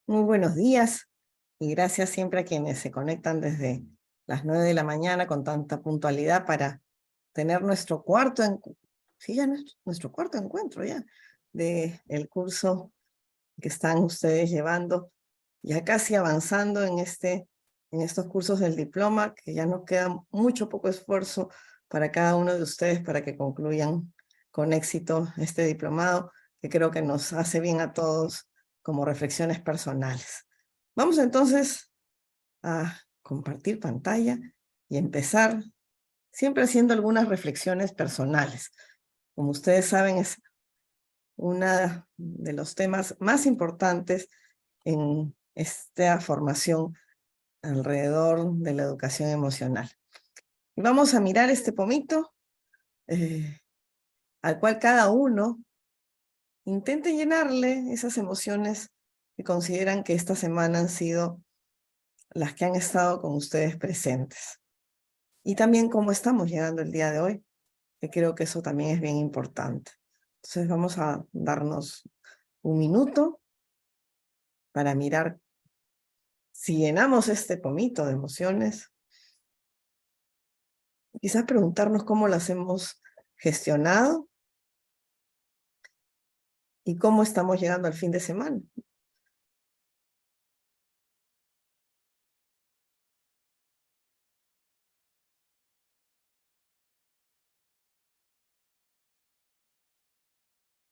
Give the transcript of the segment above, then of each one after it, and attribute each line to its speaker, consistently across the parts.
Speaker 1: Muy buenos días y gracias siempre a quienes se conectan desde las 9 de la mañana con tanta puntualidad para tener nuestro cuarto, sí, ya nuestro cuarto encuentro ya del curso que están ustedes llevando, ya casi avanzando en estos cursos del diploma, que ya nos queda mucho poco esfuerzo para cada uno de ustedes para que concluyan con éxito este diplomado, que creo que nos hace bien a todos como reflexiones personales. Vamos entonces a compartir pantalla y empezar siempre haciendo algunas reflexiones personales. Como ustedes saben, es uno de los temas más importantes en esta formación alrededor de la educación emocional. Y vamos a mirar este pomito al cual cada uno intente llenarle esas emociones que consideran que esta semana han sido las que han estado con ustedes presentes. Y también cómo estamos llegando el día de hoy, que creo que eso también es bien importante. Entonces vamos a darnos un minuto para mirar si llenamos este pomito de emociones. Quizás preguntarnos cómo las hemos gestionado y cómo estamos llegando al fin de semana.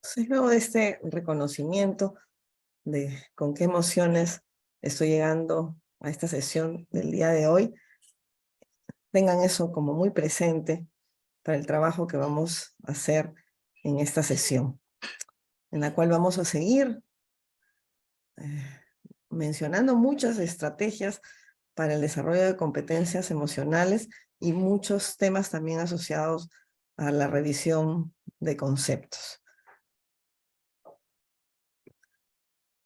Speaker 1: Entonces, luego de este reconocimiento de con qué emociones estoy llegando a esta sesión del día de hoy, tengan eso como muy presente para el trabajo que vamos a hacer en esta sesión, en la cual vamos a seguir mencionando muchas estrategias para el desarrollo de competencias emocionales y muchos temas también asociados a la revisión de conceptos.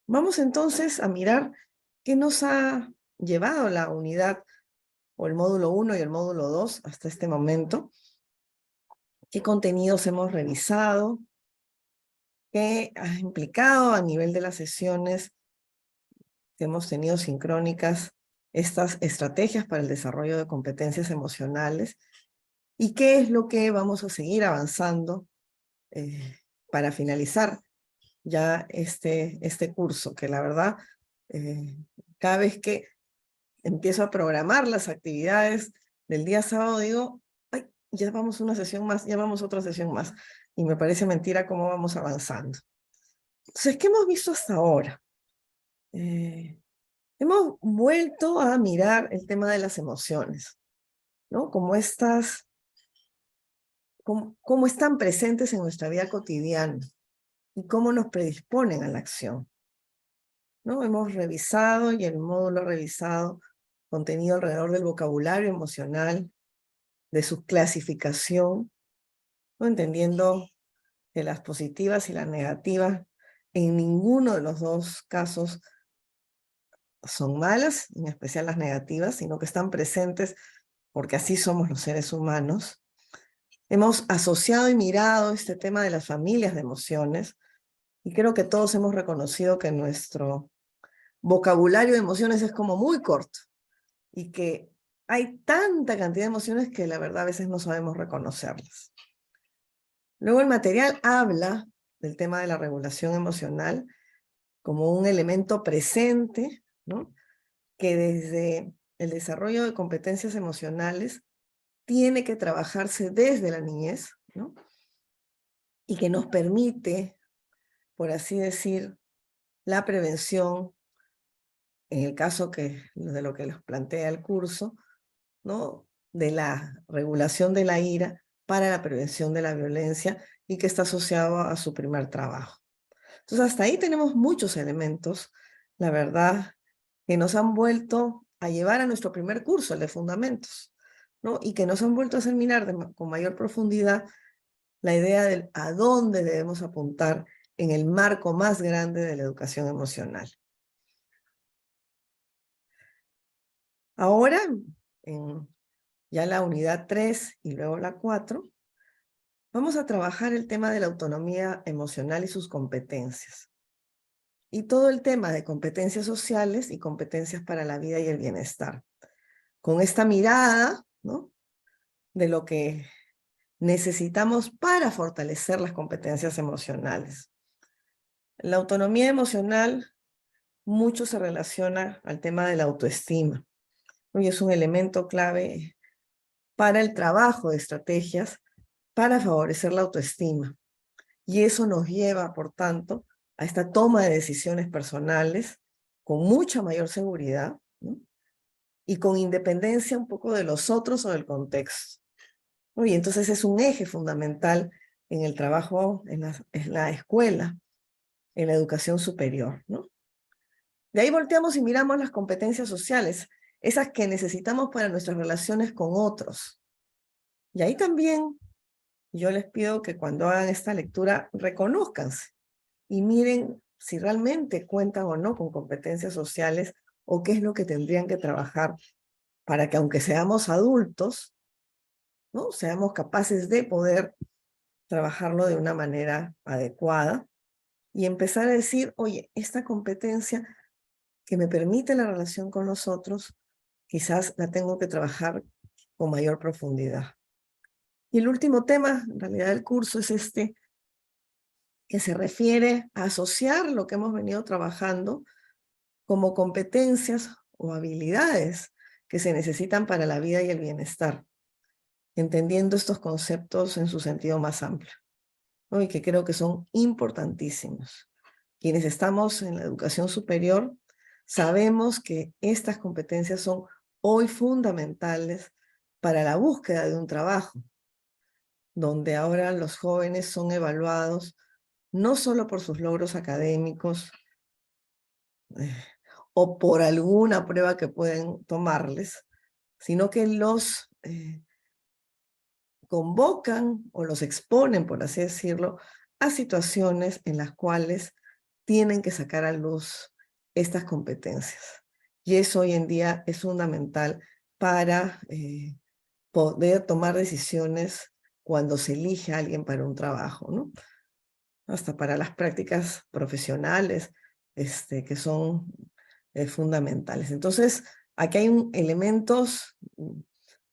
Speaker 1: Vamos entonces a mirar qué nos ha llevado la unidad o el módulo 1 y el módulo 2 hasta este momento, qué contenidos hemos revisado, qué ha implicado a nivel de las sesiones que hemos tenido sincrónicas estas estrategias para el desarrollo de competencias emocionales y qué es lo que vamos a seguir avanzando para finalizar ya este curso, que la verdad, cada vez que empiezo a programar las actividades del día sábado, digo, ay, ya vamos una sesión más, ya vamos otra sesión más, y me parece mentira cómo vamos avanzando. Entonces, ¿qué hemos visto hasta ahora? Hemos vuelto a mirar el tema de las emociones, ¿no? Como cómo están presentes en nuestra vida cotidiana y cómo nos predisponen a la acción, ¿no? Hemos revisado, y el módulo ha revisado, contenido alrededor del vocabulario emocional, de su clasificación, ¿no? Entendiendo que las positivas y las negativas en ninguno de los dos casos son malas, en especial las negativas, sino que están presentes porque así somos los seres humanos. Hemos asociado y mirado este tema de las familias de emociones, y creo que todos hemos reconocido que nuestro vocabulario de emociones es como muy corto, y que hay tanta cantidad de emociones que la verdad a veces no sabemos reconocerlas. Luego el material habla del tema de la regulación emocional como un elemento presente, ¿no? Que desde el desarrollo de competencias emocionales tiene que trabajarse desde la niñez, ¿no? Y que nos permite, por así decir, la prevención, en el caso de lo que les plantea el curso, ¿no? De la regulación de la ira para la prevención de la violencia, y que está asociado a su primer trabajo. Entonces, hasta ahí tenemos muchos elementos, la verdad, que nos han vuelto a llevar a nuestro primer curso, el de fundamentos, ¿no? Y que nos han vuelto a hacer mirar con mayor profundidad la idea de a dónde debemos apuntar en el marco más grande de la educación emocional. Ahora, ya la unidad 3 y luego la 4, vamos a trabajar el tema de la autonomía emocional y sus competencias. Y todo el tema de competencias sociales y competencias para la vida y el bienestar. Con esta mirada, ¿no?, de lo que necesitamos para fortalecer las competencias emocionales. La autonomía emocional mucho se relaciona al tema de la autoestima. Y es un elemento clave para el trabajo de estrategias para favorecer la autoestima. Y eso nos lleva, por tanto, a esta toma de decisiones personales con mucha mayor seguridad, ¿no?, y con independencia un poco de los otros o del contexto. Y entonces es un eje fundamental en el trabajo en la escuela, en la educación superior, ¿no? De ahí volteamos y miramos las competencias sociales, esas que necesitamos para nuestras relaciones con otros. Y ahí también yo les pido que cuando hagan esta lectura reconózcanse y miren si realmente cuentan o no con competencias sociales o qué es lo que tendrían que trabajar para que aunque seamos adultos, ¿no?, seamos capaces de poder trabajarlo de una manera adecuada y empezar a decir, oye, esta competencia que me permite la relación con los otros, quizás la tengo que trabajar con mayor profundidad. Y el último tema, en realidad, del curso es este, que se refiere a asociar lo que hemos venido trabajando como competencias o habilidades que se necesitan para la vida y el bienestar, entendiendo estos conceptos en su sentido más amplio, ¿no?, y que creo que son importantísimos. Quienes estamos en la educación superior sabemos que estas competencias son hoy fundamentales para la búsqueda de un trabajo, donde ahora los jóvenes son evaluados no solo por sus logros académicos eh, o por alguna prueba que pueden tomarles, sino que los convocan o los exponen, por así decirlo, a situaciones en las cuales tienen que sacar a luz estas competencias. Y eso hoy en día es fundamental para poder tomar decisiones cuando se elige a alguien para un trabajo, ¿no? Hasta para las prácticas profesionales, que son fundamentales. Entonces, aquí hay elementos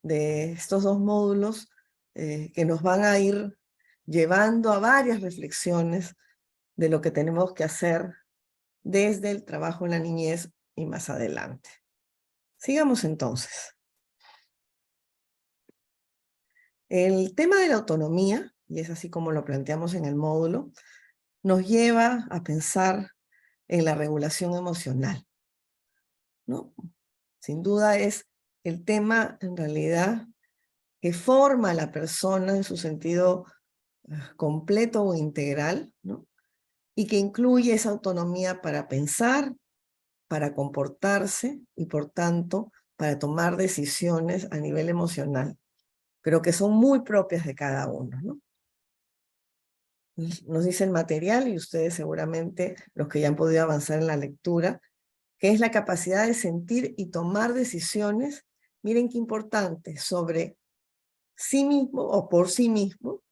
Speaker 1: de estos dos módulos que nos van a ir llevando a varias reflexiones de lo que tenemos que hacer desde el trabajo en la niñez y más adelante. Sigamos entonces. El tema de la autonomía, y es así como lo planteamos en el módulo, nos lleva a pensar en la regulación emocional, ¿no? Sin duda es el tema, en realidad, que forma a la persona en su sentido completo o integral, ¿no?, y que incluye esa autonomía para pensar, para comportarse y, por tanto, para tomar decisiones a nivel emocional, pero que son muy propias de cada uno, ¿no? Nos dice el material, y ustedes seguramente, los que ya han podido avanzar en la lectura, que es la capacidad de sentir y tomar decisiones, miren qué importante, sobre sí mismo o por sí mismo,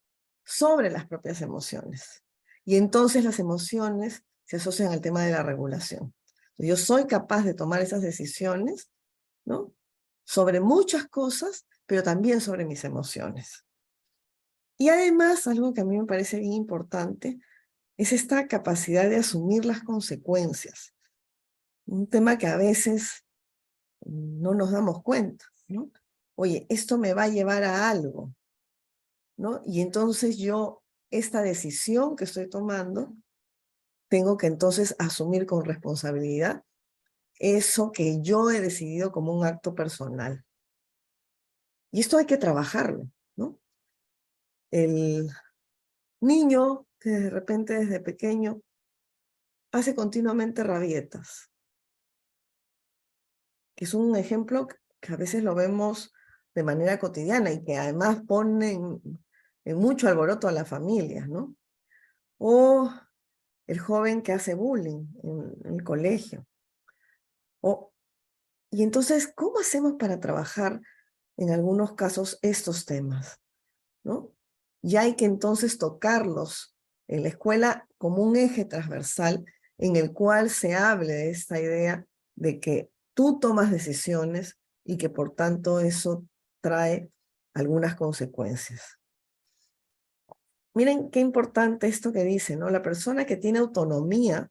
Speaker 1: sobre las propias emociones. Y entonces las emociones se asocian al tema de la regulación. Entonces, yo soy capaz de tomar esas decisiones, ¿no?, sobre muchas cosas, pero también sobre mis emociones. Y además, algo que a mí me parece bien importante, es esta capacidad de asumir las consecuencias. Un tema que a veces no nos damos cuenta, ¿no? Oye, esto me va a llevar a algo, ¿no? Y entonces yo, esta decisión que estoy tomando, tengo que entonces asumir con responsabilidad eso que yo he decidido como un acto personal. Y esto hay que trabajarlo, ¿no? El niño que de repente desde pequeño hace continuamente rabietas, que es un ejemplo que a veces lo vemos de manera cotidiana y que además pone en mucho alboroto a las familias, ¿no? O el joven que hace bullying en el colegio. Y entonces, ¿cómo hacemos para trabajar en algunos casos estos temas, ¿no? Y hay que entonces tocarlos en la escuela como un eje transversal en el cual se hable de esta idea de que tú tomas decisiones y que por tanto eso trae algunas consecuencias. Miren qué importante esto que dice, ¿no? La persona que tiene autonomía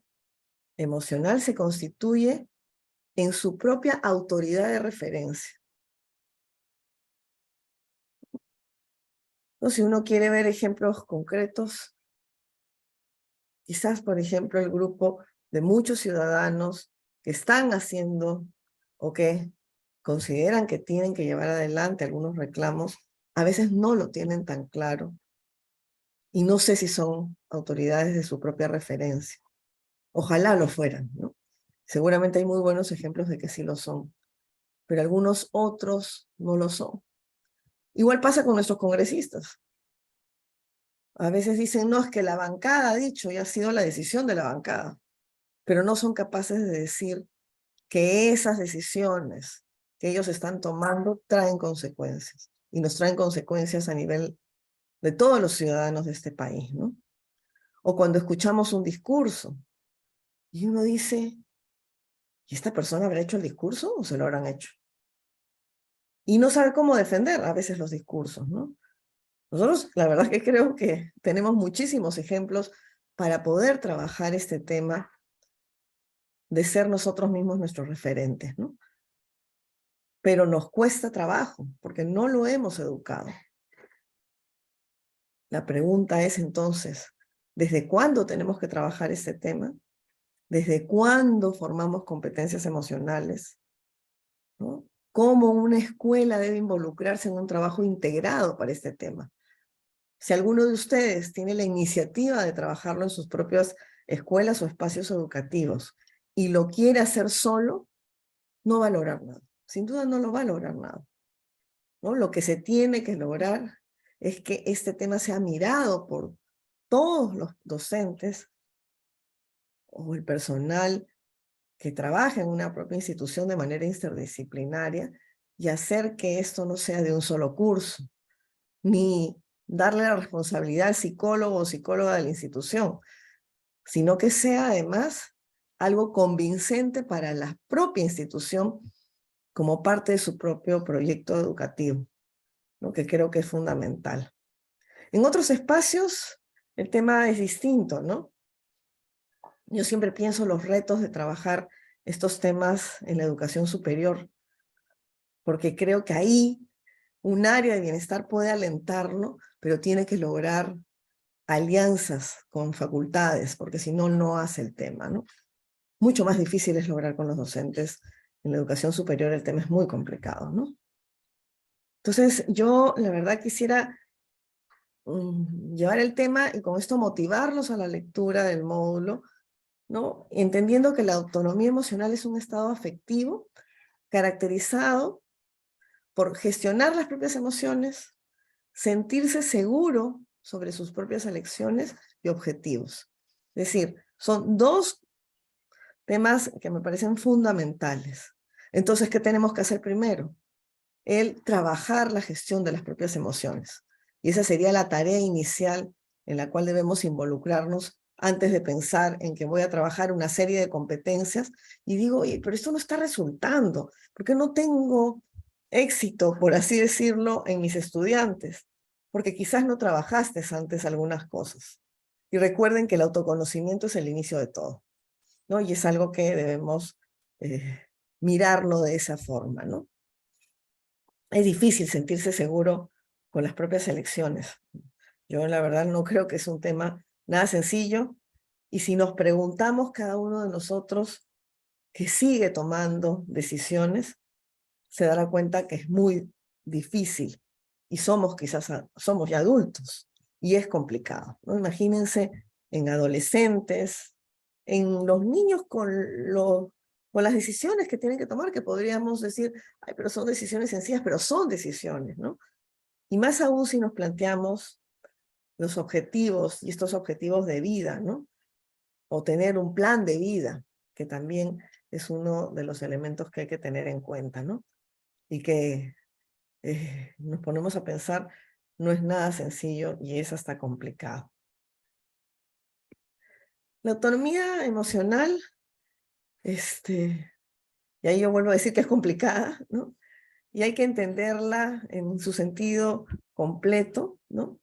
Speaker 1: emocional se constituye en su propia autoridad de referencia. ¿No? Si uno quiere ver ejemplos concretos, quizás, por ejemplo, el grupo de muchos ciudadanos que están haciendo o que consideran que tienen que llevar adelante algunos reclamos, a veces no lo tienen tan claro y no sé si son autoridades de su propia referencia. Ojalá lo fueran, ¿no? Seguramente hay muy buenos ejemplos de que sí lo son, pero algunos otros no lo son. Igual pasa con nuestros congresistas. A veces dicen, no, es que la bancada ha dicho y ha sido la decisión de la bancada, pero no son capaces de decir que esas decisiones que ellos están tomando traen consecuencias, y nos traen consecuencias a nivel de todos los ciudadanos de este país, ¿no? O cuando escuchamos un discurso, y uno dice, ¿y esta persona habrá hecho el discurso o se lo habrán hecho? Y no sabe cómo defender a veces los discursos, ¿no? Nosotros, la verdad que creo que tenemos muchísimos ejemplos para poder trabajar este tema de ser nosotros mismos nuestros referentes, ¿no? Pero nos cuesta trabajo, porque no lo hemos educado. La pregunta es entonces, ¿desde cuándo tenemos que trabajar este tema? ¿Desde cuándo formamos competencias emocionales? ¿No? ¿Cómo una escuela debe involucrarse en un trabajo integrado para este tema? Si alguno de ustedes tiene la iniciativa de trabajarlo en sus propias escuelas o espacios educativos y lo quiere hacer solo, no va a lograr nada. Sin duda no lo va a lograr nada, ¿no? Lo que se tiene que lograr es que este tema sea mirado por todos los docentes o el personal que trabaja en una propia institución de manera interdisciplinaria y hacer que esto no sea de un solo curso, ni darle la responsabilidad al psicólogo o psicóloga de la institución, sino que sea además algo convincente para la propia institución como parte de su propio proyecto educativo, lo que creo que es fundamental. En otros espacios el tema es distinto, ¿no? Yo siempre pienso los retos de trabajar estos temas en la educación superior, porque creo que ahí un área de bienestar puede alentarlo, pero tiene que lograr alianzas con facultades, porque si no, no hace el tema, ¿no? Mucho más difícil es lograr con los docentes. En la educación superior el tema es muy complicado, ¿no? Entonces, yo la verdad quisiera llevar el tema y con esto motivarlos a la lectura del módulo, ¿no? Entendiendo que la autonomía emocional es un estado afectivo caracterizado por gestionar las propias emociones, sentirse seguro sobre sus propias elecciones y objetivos. Es decir, son dos temas que me parecen fundamentales. Entonces, ¿qué tenemos que hacer primero? El trabajar la gestión de las propias emociones. Y esa sería la tarea inicial en la cual debemos involucrarnos antes de pensar en que voy a trabajar una serie de competencias y digo, oye, pero esto no está resultando, porque no tengo éxito, por así decirlo, en mis estudiantes, porque quizás no trabajaste antes algunas cosas. Y recuerden que el autoconocimiento es el inicio de todo, ¿no? Y es algo que debemos mirarlo de esa forma, ¿no? Es difícil sentirse seguro con las propias elecciones. Yo la verdad no creo que es un tema nada sencillo, y si nos preguntamos cada uno de nosotros que sigue tomando decisiones, se dará cuenta que es muy difícil, y somos somos ya adultos, y es complicado, ¿no? Imagínense en adolescentes, en los niños con las decisiones que tienen que tomar, que podríamos decir, ay, pero son decisiones sencillas, pero son decisiones, ¿no? Y más aún si nos planteamos los objetivos, y estos objetivos de vida, ¿no? O tener un plan de vida, que también es uno de los elementos que hay que tener en cuenta, ¿no? Y que nos ponemos a pensar, no es nada sencillo y es hasta complicado. La autonomía emocional, y ahí yo vuelvo a decir que es complicada, ¿no? Y hay que entenderla en su sentido completo, ¿no?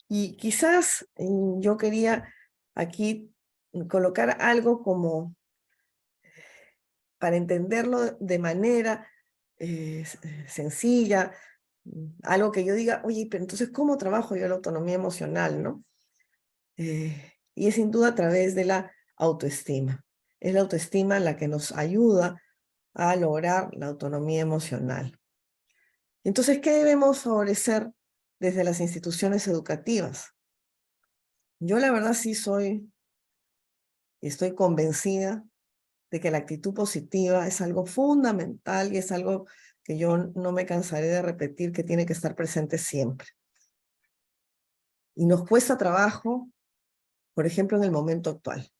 Speaker 1: Y quizás yo quería aquí colocar algo como para entenderlo de manera sencilla, algo que yo diga, oye, pero entonces, ¿cómo trabajo yo la autonomía emocional, no? Y es sin duda a través de la autoestima. Es la autoestima la que nos ayuda a lograr la autonomía emocional. Entonces, ¿qué debemos favorecer desde las instituciones educativas? Yo la verdad sí estoy convencida de que la actitud positiva es algo fundamental y es algo que yo no me cansaré de repetir que tiene que estar presente siempre. Y nos cuesta trabajo, por ejemplo, en el momento actual.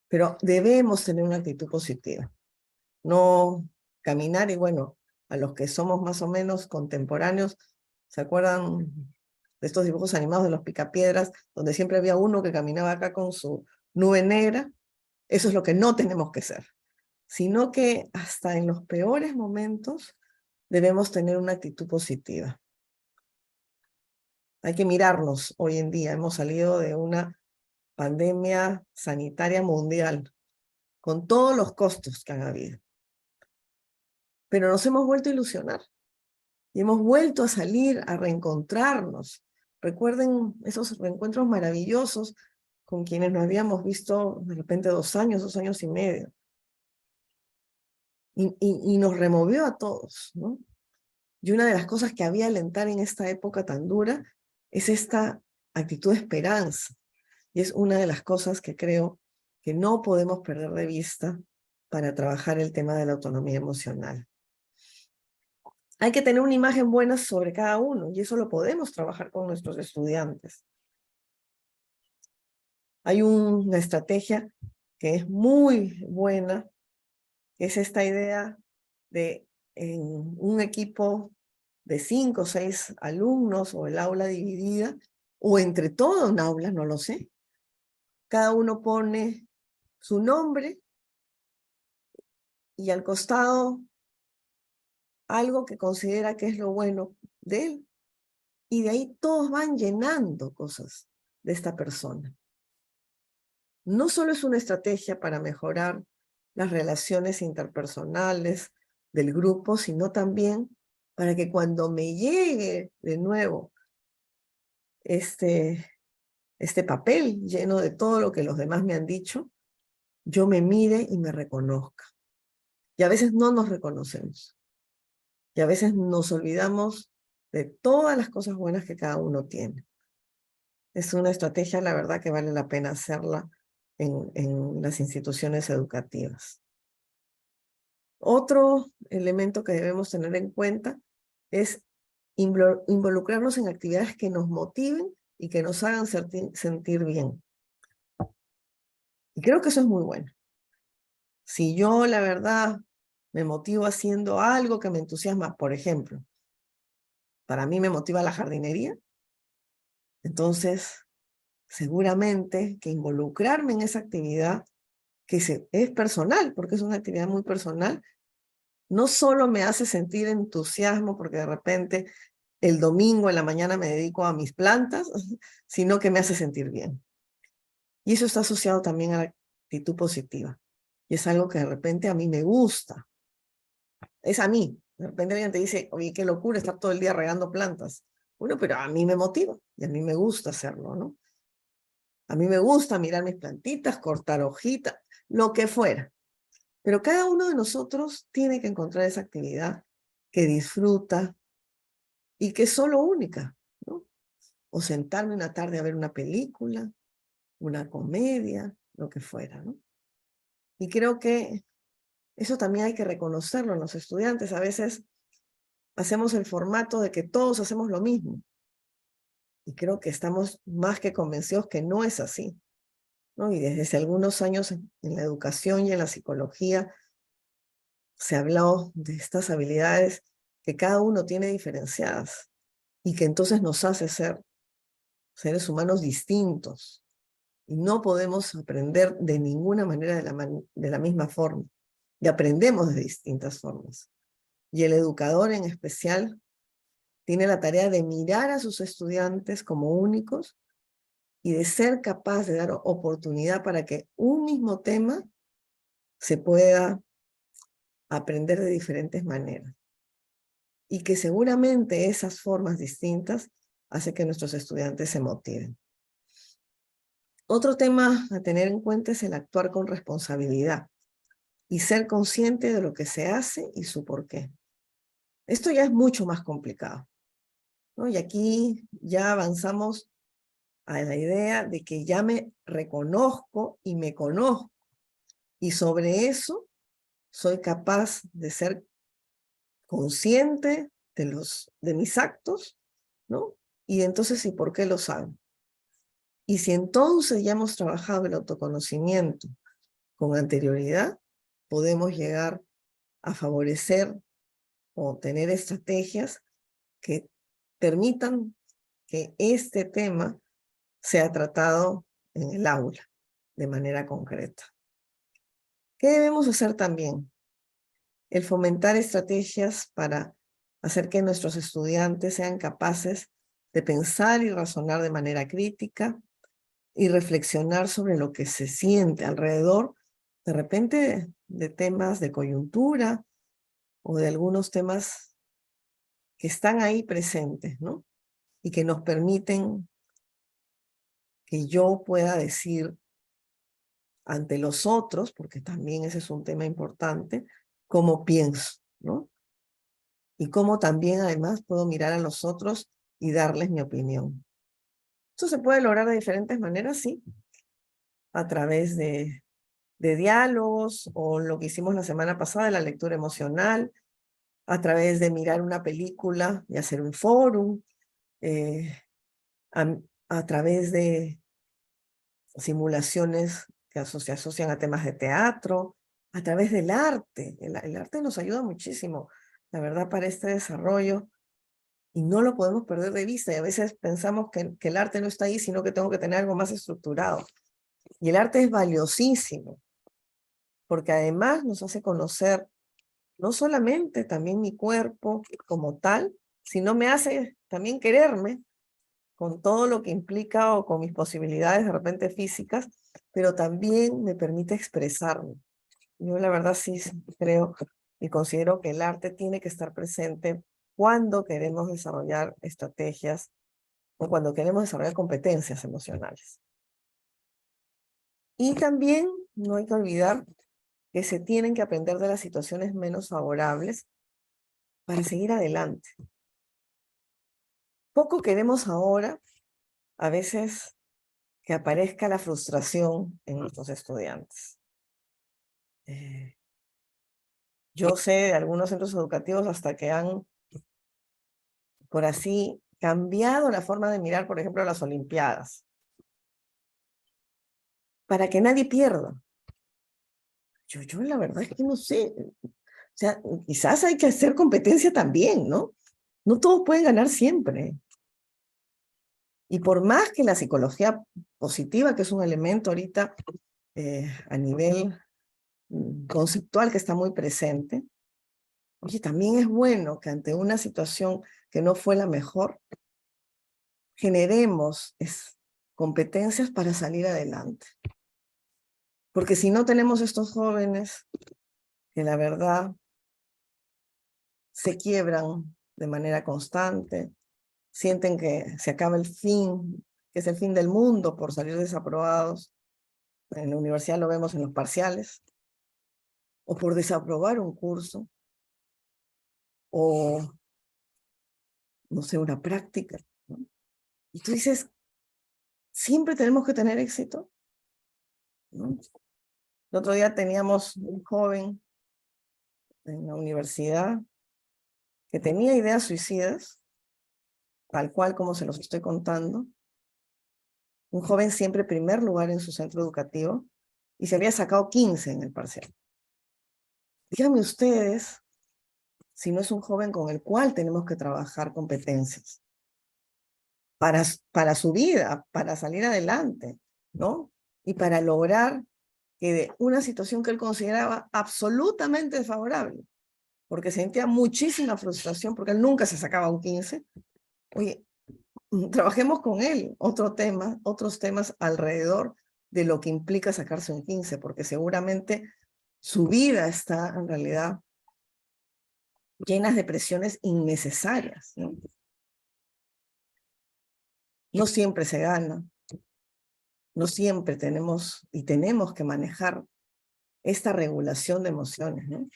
Speaker 1: Pero debemos tener una actitud positiva. No caminar y bueno, a los que somos más o menos contemporáneos, ¿se acuerdan de estos dibujos animados de los Picapiedras, donde siempre había uno que caminaba acá con su nube negra? Eso es lo que no tenemos que ser, sino que hasta en los peores momentos debemos tener una actitud positiva. Hay que mirarnos hoy en día. Hemos salido de una pandemia sanitaria mundial, con todos los costos que han habido. Pero nos hemos vuelto a ilusionar y hemos vuelto a salir, a reencontrarnos. Recuerden esos reencuentros maravillosos con quienes nos habíamos visto de repente 2 años, 2 años y medio. Y nos removió a todos, ¿no? Y una de las cosas que había alentar en esta época tan dura es esta actitud de esperanza. Y es una de las cosas que creo que no podemos perder de vista para trabajar el tema de la autonomía emocional. Hay que tener una imagen buena sobre cada uno, y eso lo podemos trabajar con nuestros estudiantes. Hay una estrategia que es muy buena, que es esta idea de en un equipo de 5 o 6 alumnos, o el aula dividida, o entre todo un aula, no lo sé. Cada uno pone su nombre y al costado algo que considera que es lo bueno de él. Y de ahí todos van llenando cosas de esta persona. No solo es una estrategia para mejorar las relaciones interpersonales del grupo, sino también para que cuando me llegue de nuevo este papel lleno de todo lo que los demás me han dicho, yo me mire y me reconozca. Y a veces no nos reconocemos. Y a veces nos olvidamos de todas las cosas buenas que cada uno tiene. Es una estrategia, la verdad, que vale la pena hacerla en las instituciones educativas. Otro elemento que debemos tener en cuenta es involucrarnos en actividades que nos motiven y que nos hagan sentir bien. Y creo que eso es muy bueno. Si yo, la verdad, me motivo haciendo algo que me entusiasma, por ejemplo, para mí me motiva la jardinería, entonces seguramente que involucrarme en esa actividad, que es personal, porque es una actividad muy personal, no solo me hace sentir entusiasmo porque de repente el domingo en la mañana me dedico a mis plantas, sino que me hace sentir bien. Y eso está asociado también a la actitud positiva. Y es algo que de repente a mí me gusta. Es a mí. De repente alguien te dice, oye, qué locura estar todo el día regando plantas. Bueno, pero a mí me motiva y a mí me gusta hacerlo, ¿no? A mí me gusta mirar mis plantitas, cortar hojitas, lo que fuera. Pero cada uno de nosotros tiene que encontrar esa actividad que disfruta y que es solo única, ¿no? O sentarme una tarde a ver una película, una comedia, lo que fuera, ¿no? Y creo que eso también hay que reconocerlo en los estudiantes. A veces hacemos el formato de que todos hacemos lo mismo. Y creo que estamos más que convencidos que no es así, ¿no? Y desde hace algunos años en la educación y en la psicología se ha hablado de estas habilidades que cada uno tiene diferenciadas y que entonces nos hace ser seres humanos distintos. Y no podemos aprender de ninguna manera de la misma forma. Y aprendemos de distintas formas. Y el educador en especial tiene la tarea de mirar a sus estudiantes como únicos y de ser capaz de dar oportunidad para que un mismo tema se pueda aprender de diferentes maneras. Y que seguramente esas formas distintas hacen que nuestros estudiantes se motiven. Otro tema a tener en cuenta es el actuar con responsabilidad y ser consciente de lo que se hace y su porqué. Esto ya es mucho más complicado, ¿no? Y aquí ya avanzamos a la idea de que ya me reconozco y me conozco. Y sobre eso soy capaz de ser consciente de mis actos, ¿no? Y entonces, ¿y por qué los hago? Y si entonces ya hemos trabajado el autoconocimiento con anterioridad, podemos llegar a favorecer o tener estrategias que permitan que este tema sea tratado en el aula de manera concreta. ¿Qué debemos hacer también? El fomentar estrategias para hacer que nuestros estudiantes sean capaces de pensar y razonar de manera crítica y reflexionar sobre lo que se siente alrededor, de repente, de temas de coyuntura o de algunos temas que están ahí presentes, ¿no? Y que nos permiten que yo pueda decir ante los otros, porque también ese es un tema importante, cómo pienso, ¿no? Y cómo también además puedo mirar a los otros y darles mi opinión. Esto se puede lograr de diferentes maneras, sí, a través de diálogos o lo que hicimos la semana pasada de la lectura emocional, a través de mirar una película y hacer un fórum, eh, a, a través de simulaciones que se asocian a temas de teatro, a través del arte. El arte nos ayuda muchísimo, la verdad, para este desarrollo y no lo podemos perder de vista. Y a veces pensamos que el arte no está ahí, sino que tengo que tener algo más estructurado. Y el arte es valiosísimo, porque además nos hace conocer no solamente también mi cuerpo como tal, sino me hace también quererme con todo lo que implica o con mis posibilidades de repente físicas, pero también me permite expresarme. Yo la verdad sí creo y considero que el arte tiene que estar presente cuando queremos desarrollar estrategias o cuando queremos desarrollar competencias emocionales. Y también no hay que olvidar que se tienen que aprender de las situaciones menos favorables para seguir adelante. Poco queremos ahora, a veces, que aparezca la frustración en nuestros estudiantes. Yo sé de algunos centros educativos hasta que han, por así, cambiado la forma de mirar, por ejemplo, las Olimpiadas, para que nadie pierda. Yo la verdad es que no sé. O sea, quizás hay que hacer competencia también, ¿no? No todos pueden ganar siempre. Y por más que la psicología positiva, que es un elemento ahorita a nivel conceptual que está muy presente, oye, también es bueno que ante una situación que no fue la mejor, generemos competencias para salir adelante. Porque si no tenemos estos jóvenes que la verdad se quiebran de manera constante, sienten que se acaba el fin, que es el fin del mundo por salir desaprobados. En la universidad lo vemos en los parciales, o por desaprobar un curso, o, no sé, una práctica, ¿no? Y tú dices, ¿siempre tenemos que tener éxito? ¿No? El otro día teníamos un joven en la universidad que tenía ideas suicidas, tal cual como se los estoy contando. Un joven siempre primer lugar en su centro educativo y se había sacado 15 en el parcial. Díganme ustedes sino es un joven con el cual tenemos que trabajar competencias para su vida, para salir adelante, ¿no? Y para lograr que de una situación que él consideraba absolutamente desfavorable, porque sentía muchísima frustración, porque él nunca se sacaba un 15. Oye, trabajemos con él otros temas alrededor de lo que implica sacarse un 15, porque seguramente su vida está en realidad llena de presiones innecesarias, ¿no? No siempre se gana, no siempre tenemos que manejar esta regulación de emociones, ¿no?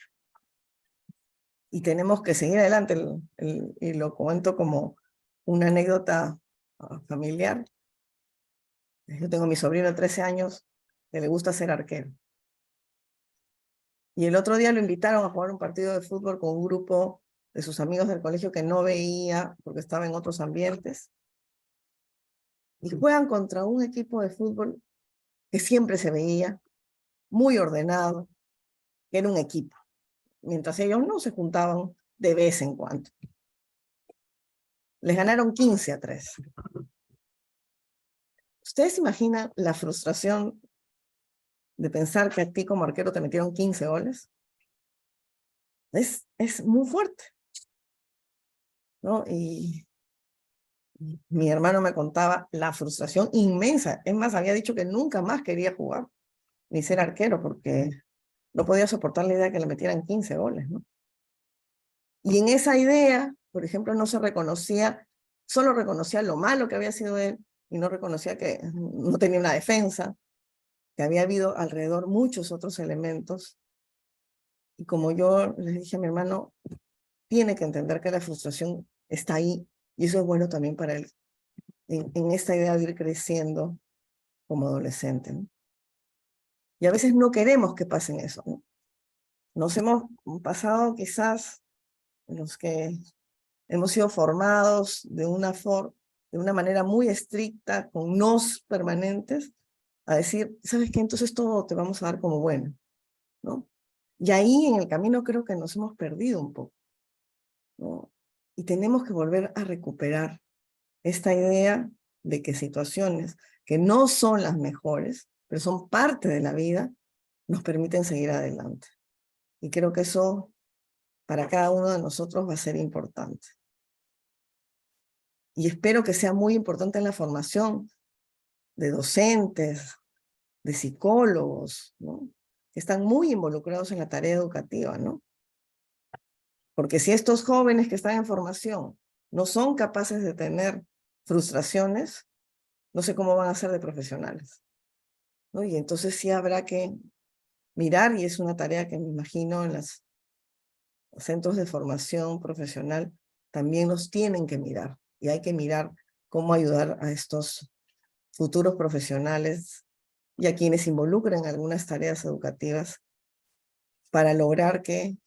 Speaker 1: Y tenemos que seguir adelante, y lo cuento como una anécdota familiar. Yo tengo a mi sobrino de 13 años que le gusta ser arquero. Y el otro día lo invitaron a jugar un partido de fútbol con un grupo de sus amigos del colegio que no veía porque estaba en otros ambientes. Y juegan contra un equipo de fútbol que siempre se veía, muy ordenado, que era un equipo, mientras ellos no se juntaban de vez en cuando. Les ganaron 15-3. ¿Ustedes se imaginan la frustración de pensar que a ti como arquero te metieron 15 goles? Es muy fuerte, ¿no? Y mi hermano me contaba la frustración inmensa. Es más, había dicho que nunca más quería jugar, ni ser arquero, porque no podía soportar la idea de que le metieran 15 goles, ¿no? Y en esa idea, por ejemplo, no se reconocía, solo reconocía lo malo que había sido él, y no reconocía que no tenía una defensa, que había habido alrededor muchos otros elementos. Y como yo les dije a mi hermano, tiene que entender que la frustración está ahí, y eso es bueno también para él, en esta idea de ir creciendo como adolescente, ¿no? Y a veces no queremos que pasen eso, ¿no? Nos hemos pasado quizás, los que hemos sido formados de una manera muy estricta, con nos permanentes, a decir, ¿sabes qué? Entonces todo te vamos a dar como bueno, ¿no? Y ahí en el camino creo que nos hemos perdido un poco, ¿no? Y tenemos que volver a recuperar esta idea de que situaciones que no son las mejores, pero son parte de la vida, nos permiten seguir adelante. Y creo que eso para cada uno de nosotros va a ser importante. Y espero que sea muy importante en la formación de docentes, de psicólogos, ¿no? Que están muy involucrados en la tarea educativa, ¿no? Porque si estos jóvenes que están en formación no son capaces de tener frustraciones, no sé cómo van a ser de profesionales, ¿no? Y entonces sí habrá que mirar, y es una tarea que me imagino en los centros de formación profesional también los tienen que mirar, y hay que mirar cómo ayudar a estos futuros profesionales y a quienes involucren algunas tareas educativas para lograr que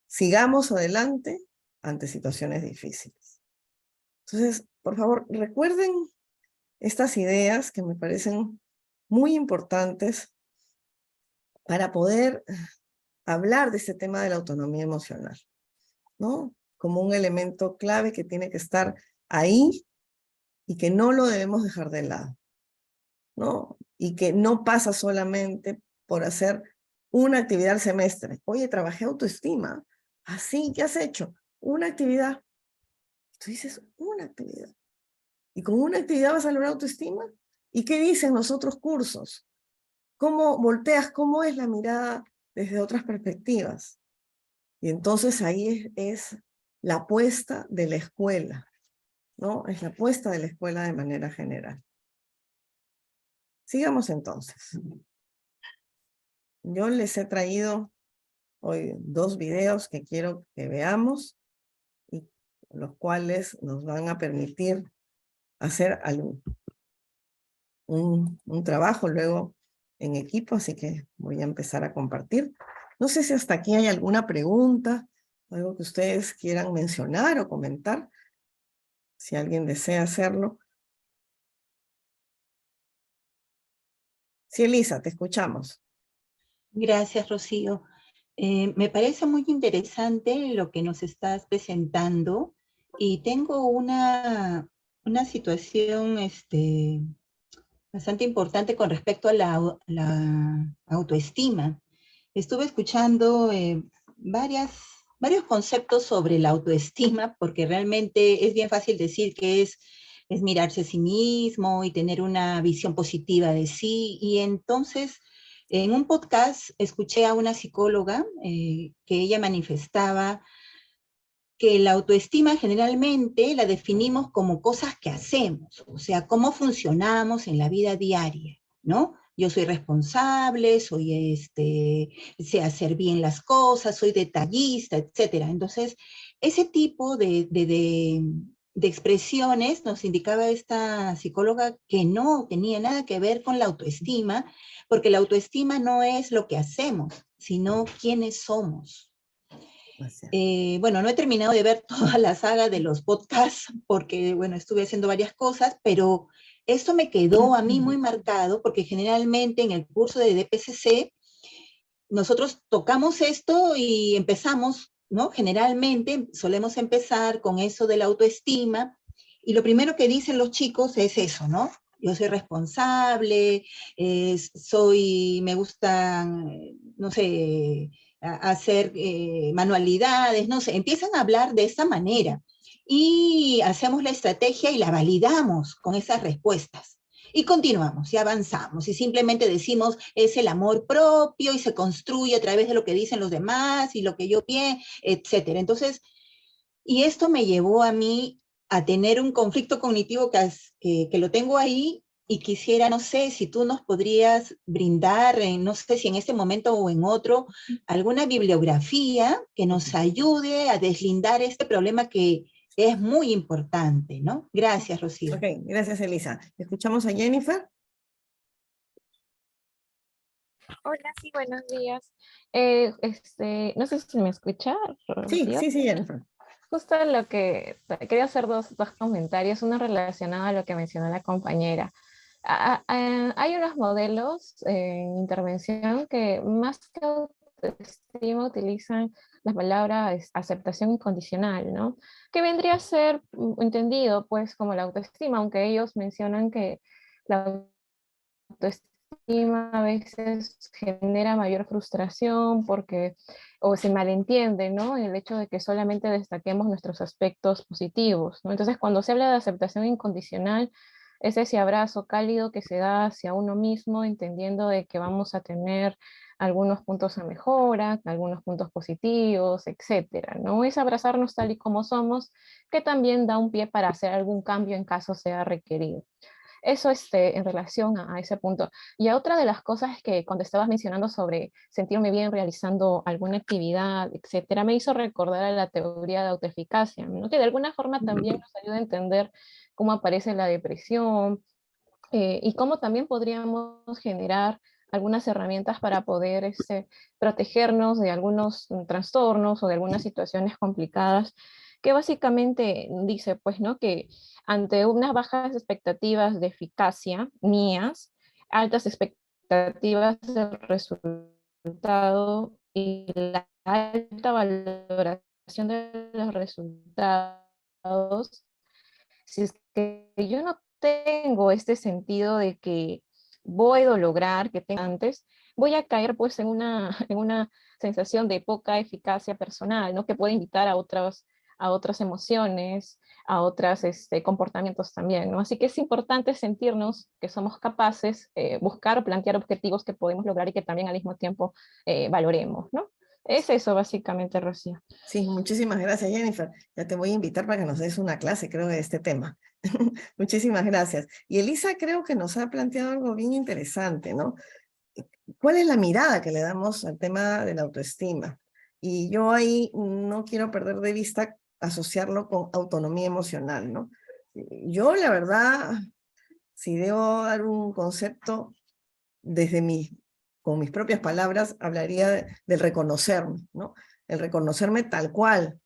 Speaker 1: sigamos adelante ante situaciones difíciles. Entonces, por favor, recuerden estas ideas que me parecen muy importantes para poder hablar de este tema de la autonomía emocional, ¿no? Como un elemento clave que tiene que estar ahí y que no lo debemos dejar de lado, ¿no? Y que no pasa solamente por hacer una actividad al semestre. Oye, trabajé autoestima. Así, ¿qué has hecho? Una actividad. Tú dices, una actividad. ¿Y con una actividad vas a lograr autoestima? ¿Y qué dicen los otros cursos? ¿Cómo volteas? ¿Cómo es la mirada desde otras perspectivas? Y entonces ahí es la apuesta de la escuela, ¿no? Es la apuesta de la escuela de manera general. Sigamos entonces. Yo les he traído hoy 2 videos que quiero que veamos, y los cuales nos van a permitir hacer un trabajo luego en equipo, así que voy a empezar a compartir. No sé si hasta aquí hay alguna pregunta, algo que ustedes quieran mencionar o comentar, si alguien desea hacerlo. Sí, Elisa, te escuchamos.
Speaker 2: Gracias, Rocío. Me parece muy interesante lo que nos estás presentando y tengo una situación bastante importante con respecto a la autoestima. Estuve escuchando varios conceptos sobre la autoestima, porque realmente es bien fácil decir que es mirarse a sí mismo y tener una visión positiva de sí. Y entonces, en un podcast escuché a una psicóloga que ella manifestaba que la autoestima generalmente la definimos como cosas que hacemos, o sea, cómo funcionamos en la vida diaria, ¿no? Yo soy responsable, sé hacer bien las cosas, soy detallista, etcétera. Entonces, ese tipo de expresiones nos indicaba esta psicóloga que no tenía nada que ver con la autoestima, porque la autoestima no es lo que hacemos, sino quiénes somos.
Speaker 1: Gracias.
Speaker 2: Bueno, no he terminado de ver toda la saga de los podcasts porque, bueno, estuve haciendo varias cosas, pero esto me quedó a mí muy marcado porque generalmente en el curso de DPCC nosotros tocamos esto y empezamos, ¿no? Generalmente solemos empezar con eso de la autoestima y lo primero que dicen los chicos es eso, ¿no? Yo soy responsable, me gustan, no sé, hacer manualidades, no sé, empiezan a hablar de esa manera y hacemos la estrategia y la validamos con esas respuestas. Y continuamos y avanzamos y simplemente decimos es el amor propio y se construye a través de lo que dicen los demás y lo que yo pienso, etcétera. Entonces, y esto me llevó a mí a tener un conflicto cognitivo que lo tengo ahí y quisiera, no sé, si tú nos podrías brindar, no sé si en este momento o en otro, alguna bibliografía que nos ayude a deslindar este problema que es muy importante, ¿no? Gracias, Rocío.
Speaker 1: Ok, gracias, Elisa. Escuchamos a Jennifer.
Speaker 3: Hola, sí, buenos días. No sé si me escucha,
Speaker 1: Sí,
Speaker 3: Rocío.
Speaker 1: sí, sí, Jennifer.
Speaker 3: Justo lo que quería hacer dos comentarios, uno relacionado a lo que mencionó la compañera. Hay unos modelos en intervención que más que autoestima utilizan la palabra aceptación incondicional, ¿no? Que vendría a ser entendido pues como la autoestima, aunque ellos mencionan que la autoestima a veces genera mayor frustración porque o se malentiende, ¿no? El hecho de que solamente destaquemos nuestros aspectos positivos, ¿no? Entonces, cuando se habla de aceptación incondicional, es ese abrazo cálido que se da hacia uno mismo, entendiendo de que vamos a tener algunos puntos a mejora, algunos puntos positivos, etcétera, ¿no? Es abrazarnos tal y como somos, que también da un pie para hacer algún cambio en caso sea requerido. Eso en relación a ese punto. Y a otra de las cosas es que cuando estabas mencionando sobre sentirme bien realizando alguna actividad, etcétera, me hizo recordar a la teoría de autoeficacia, ¿no? Que de alguna forma también nos ayuda a entender cómo aparece la depresión y cómo también podríamos generar algunas herramientas para poder protegernos de algunos trastornos o de algunas situaciones complicadas, que básicamente dice, pues, ¿no? Que ante unas bajas expectativas de eficacia mías, altas expectativas de resultado y la alta valoración de los resultados, si es que yo no tengo este sentido de que puedo lograr que tenga antes, voy a caer pues en en una sensación de poca eficacia personal, ¿no? Que puede invitar a otras emociones, a otros comportamientos también, ¿no? Así que es importante sentirnos que somos capaces, buscar o plantear objetivos que podemos lograr y que también al mismo tiempo valoremos, ¿no? Es eso básicamente, Rocío.
Speaker 1: Sí, muchísimas gracias, Jennifer. Ya te voy a invitar para que nos des una clase, creo, de este tema. Muchísimas gracias. Y Elisa creo que nos ha planteado algo bien interesante, ¿no? ¿Cuál es la mirada que le damos al tema de la autoestima? Y yo ahí no quiero perder de vista asociarlo con autonomía emocional, ¿no? Yo, la verdad, si debo dar un concepto desde con mis propias palabras, hablaría del reconocerme, ¿no? El reconocerme tal cual,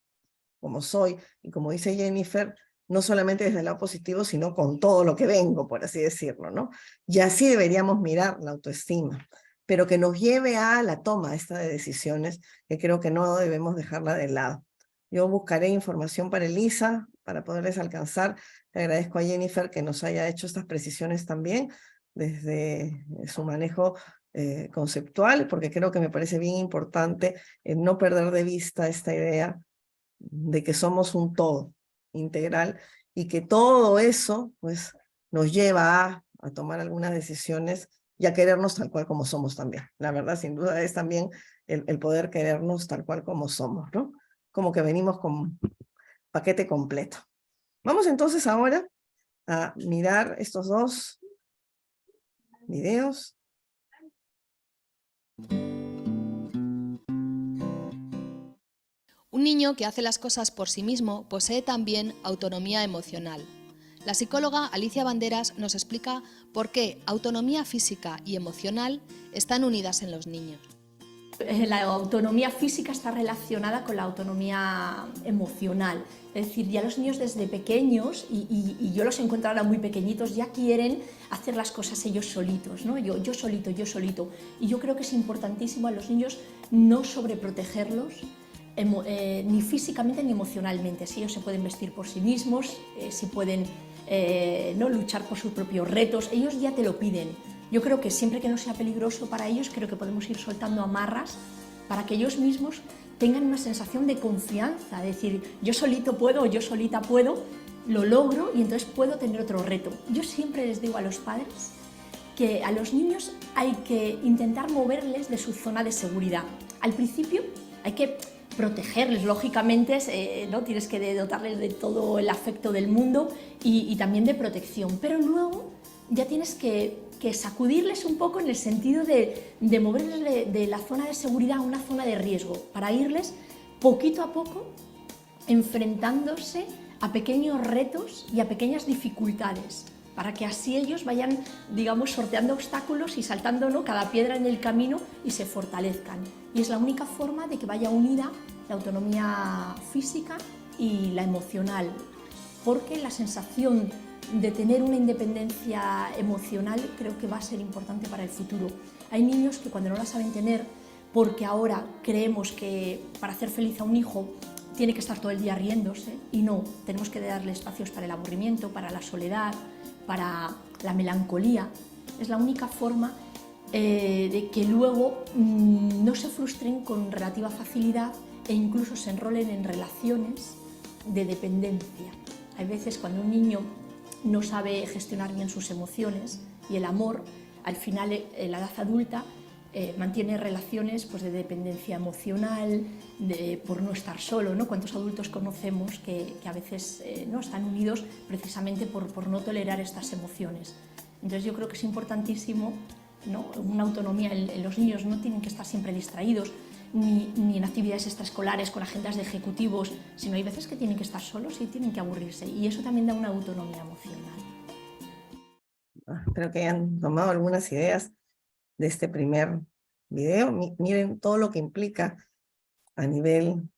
Speaker 1: como soy, y como dice Jennifer, no solamente desde el lado positivo, sino con todo lo que vengo, por así decirlo, ¿no? Y así deberíamos mirar la autoestima. pero que nos lleve a la toma esta de decisiones, que creo que no debemos dejarla de lado. Yo buscaré información para Elisa, para poderles alcanzar. Le agradezco a Jennifer que nos haya hecho estas precisiones también, desde su manejo conceptual, porque creo que me parece bien importante no perder de vista esta idea de que somos un todo integral y que todo eso pues, nos lleva a tomar algunas decisiones y a querernos tal cual como somos también. La verdad, sin duda, es también el poder querernos tal cual como somos, ¿no? Como que venimos con paquete completo. Vamos entonces ahora a mirar estos dos videos.
Speaker 4: Un niño que hace las cosas por sí mismo posee también autonomía emocional. La psicóloga Alicia Banderas nos explica por qué autonomía física y emocional están unidas en los niños.
Speaker 5: La autonomía física está relacionada con la autonomía emocional. Es decir, ya los niños desde pequeños, y yo los encuentro ahora muy pequeñitos, ya quieren hacer las cosas ellos solitos, ¿no? Yo solito, yo solito. Y yo creo que es importantísimo a los niños no sobreprotegerlos, ni físicamente ni emocionalmente. Si ellos se pueden vestir por sí mismos, si pueden no luchar por sus propios retos, ellos ya te lo piden. Yo creo que siempre que no sea peligroso para ellos, creo que podemos ir soltando amarras para que ellos mismos tengan una sensación de confianza, es decir, yo solito puedo, yo solita puedo, lo logro y entonces puedo tener otro reto. Yo siempre les digo a los padres que a los niños hay que intentar moverles de su zona de seguridad. Al principio hay que protegerles, lógicamente, ¿no? Tienes que dotarles de todo el afecto del mundo y también de protección, pero luego ya tienes que sacudirles un poco en el sentido de moverles de la zona de seguridad a una zona de riesgo, para irles poquito a poco enfrentándose a pequeños retos y a pequeñas dificultades, para que así ellos vayan, digamos, sorteando obstáculos y saltando, ¿no?, cada piedra en el camino y se fortalezcan. Y es la única forma de que vaya unida la autonomía física y la emocional, porque la sensación de tener una independencia emocional creo que va a ser importante para el futuro. Hay niños que cuando no la saben tener, porque ahora creemos que para hacer feliz a un hijo tiene que estar todo el día riéndose, y no, tenemos que darle espacios para el aburrimiento, para la soledad, para la melancolía. Es la única forma de que luego no se frustren con relativa facilidad e incluso se enrolen en relaciones de dependencia. Hay veces cuando un niño no sabe gestionar bien sus emociones y el amor, al final en la edad adulta mantiene relaciones pues, de dependencia emocional, por no estar solo, ¿no? ¿Cuántos adultos conocemos que a veces no están unidos precisamente por no tolerar estas emociones? Entonces yo creo que es importantísimo, ¿no?, una autonomía. Los niños no tienen que estar siempre distraídos, ni en actividades extraescolares con agendas de ejecutivos, sino hay veces que tienen que estar solos y tienen que aburrirse, y eso también da una autonomía emocional.
Speaker 1: Espero que hayan tomado algunas ideas de este primer video. Miren todo lo que implica a nivel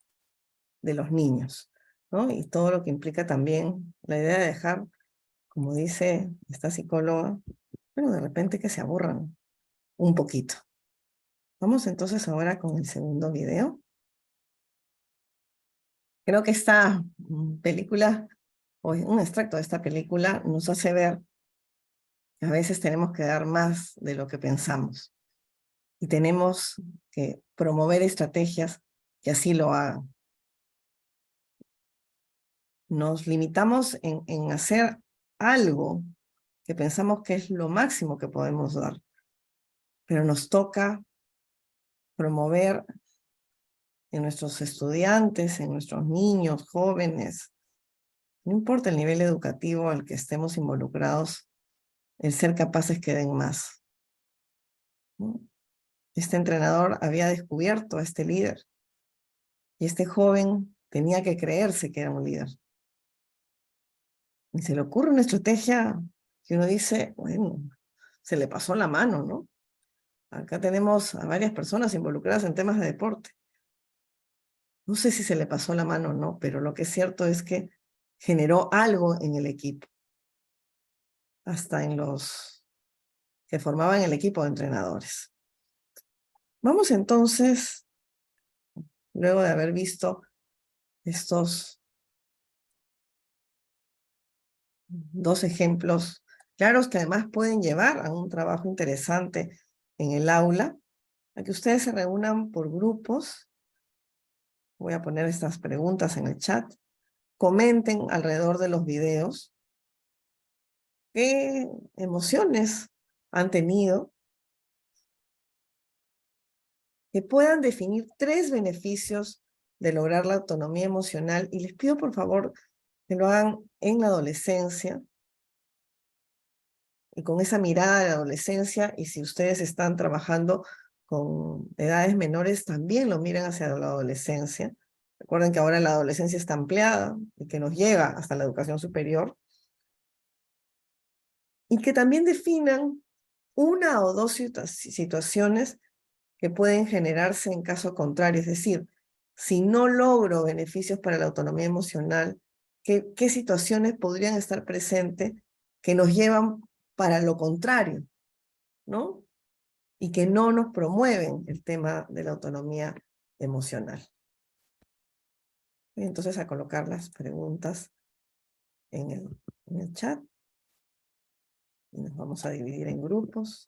Speaker 1: de los niños, ¿no? Y todo lo que implica también la idea de dejar, como dice esta psicóloga, bueno, de repente que se aburran un poquito. Vamos entonces ahora con el segundo video. Creo que esta película, o un extracto de esta película, nos hace ver que a veces tenemos que dar más de lo que pensamos. Y tenemos que promover estrategias que así lo hagan. Nos limitamos en hacer algo que pensamos que es lo máximo que podemos dar. Pero nos toca promover en nuestros estudiantes, en nuestros niños, jóvenes, no importa el nivel educativo al que estemos involucrados, el ser capaces que den más, ¿no? Este entrenador había descubierto a este líder, y este joven tenía que creerse que era un líder. Y se le ocurre una estrategia que uno dice, bueno, se le pasó la mano, ¿no? Acá tenemos a varias personas involucradas en temas de deporte. No sé si se le pasó la mano o no, pero lo que es cierto es que generó algo en el equipo. Hasta en los que formaban el equipo de entrenadores. Vamos entonces, luego de haber visto estos dos ejemplos claros que además pueden llevar a un trabajo interesante en el aula, a que ustedes se reúnan por grupos. Voy a poner estas preguntas en el chat. Comenten alrededor de los videos qué emociones han tenido, que puedan definir 3 beneficios de lograr la autonomía emocional, y les pido por favor que lo hagan en la adolescencia, y con esa mirada de la adolescencia, y si ustedes están trabajando con edades menores, también lo miren hacia la adolescencia. Recuerden que ahora la adolescencia está ampliada y que nos llega hasta la educación superior. Y que también definan 1 o 2 situaciones que pueden generarse en caso contrario. Es decir, si no logro beneficios para la autonomía emocional, ¿qué situaciones podrían estar presentes que nos llevan para lo contrario, ¿no? Y que no nos promueven el tema de la autonomía emocional. Entonces, a colocar las preguntas en el chat. Y nos vamos a dividir en grupos.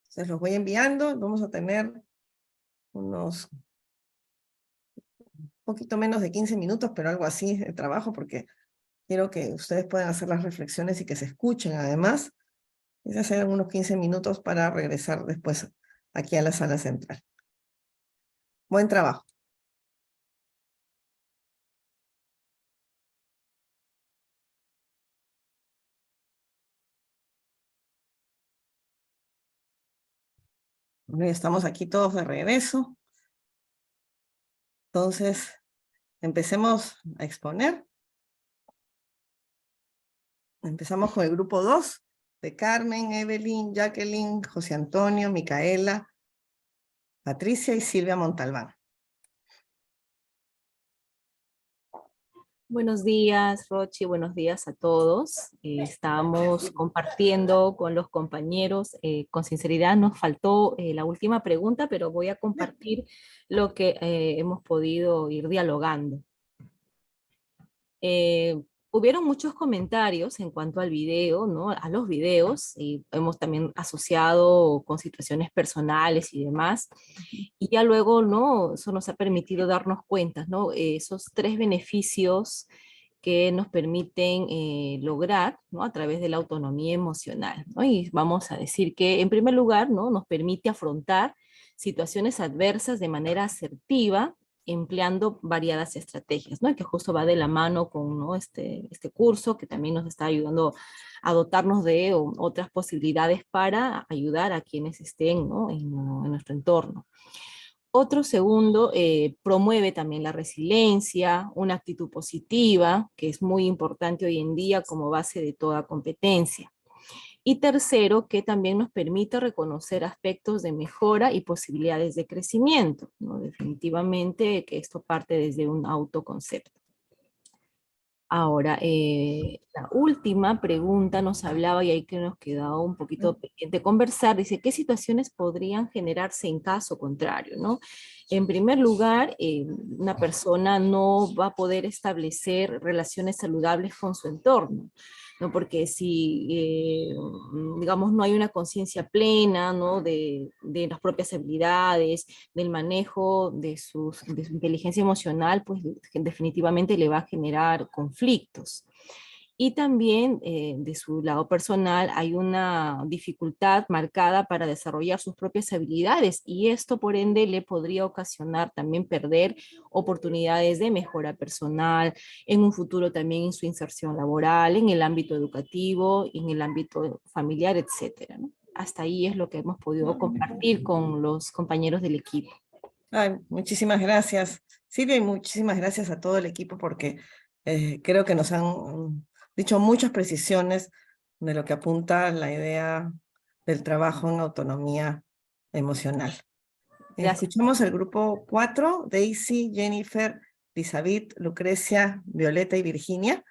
Speaker 1: Entonces los voy enviando. Vamos a tener unos poquito menos de 15 minutos, pero algo así de trabajo, porque quiero que ustedes puedan hacer las reflexiones y que se escuchen además. Y se hacen unos 15 minutos para regresar después aquí a la sala central. Buen trabajo. Estamos aquí todos de regreso. Entonces, empecemos a exponer. Empezamos con el grupo 2, de Carmen, Evelyn, Jacqueline, José Antonio, Micaela, Patricia y Silvia Montalbán.
Speaker 6: Buenos días, Rochi, buenos días a todos. Estamos compartiendo con los compañeros. Con sinceridad nos faltó la última pregunta, pero voy a compartir lo que hemos podido ir dialogando. Hubieron muchos comentarios en cuanto al video, ¿no? A los videos, y hemos también asociado con situaciones personales y demás, y ya luego, ¿no? Eso nos ha permitido darnos cuenta, ¿no? Esos 3 beneficios que nos permiten lograr, ¿no? A través de la autonomía emocional, ¿no? Y vamos a decir que, en primer lugar, ¿no? Nos permite afrontar situaciones adversas de manera asertiva, empleando variadas estrategias, ¿no? Que justo va de la mano con, ¿no? este curso, que también nos está ayudando a dotarnos de otras posibilidades para ayudar a quienes estén, ¿no? en nuestro entorno. Otro segundo, promueve también la resiliencia, una actitud positiva, que es muy importante hoy en día como base de toda competencia. Y tercero, que también nos permite reconocer aspectos de mejora y posibilidades de crecimiento, ¿no? Definitivamente que esto parte desde un autoconcepto. Ahora, la última pregunta nos hablaba, y ahí que nos quedaba un poquito pendiente conversar, dice, ¿qué situaciones podrían generarse en caso contrario, ¿no? En primer lugar, una persona no va a poder establecer relaciones saludables con su entorno, ¿no? Porque si, digamos, no hay una conciencia plena, ¿no? de las propias habilidades, del manejo de su inteligencia emocional, pues definitivamente le va a generar conflictos. Y también de su lado personal hay una dificultad marcada para desarrollar sus propias habilidades, y esto por ende le podría ocasionar también perder oportunidades de mejora personal, en un futuro también en su inserción laboral, en el ámbito educativo, en el ámbito familiar, etcétera, ¿no? Hasta ahí es lo que hemos podido compartir con los compañeros del equipo.
Speaker 1: Ay, muchísimas gracias, Silvia, y muchísimas gracias a todo el equipo, porque creo que nos han dicho muchas precisiones de lo que apunta la idea del trabajo en autonomía emocional.
Speaker 6: Gracias.
Speaker 1: Escuchamos el grupo 4, Daisy, Jennifer, Elizabeth, Lucrecia, Violeta y Virginia.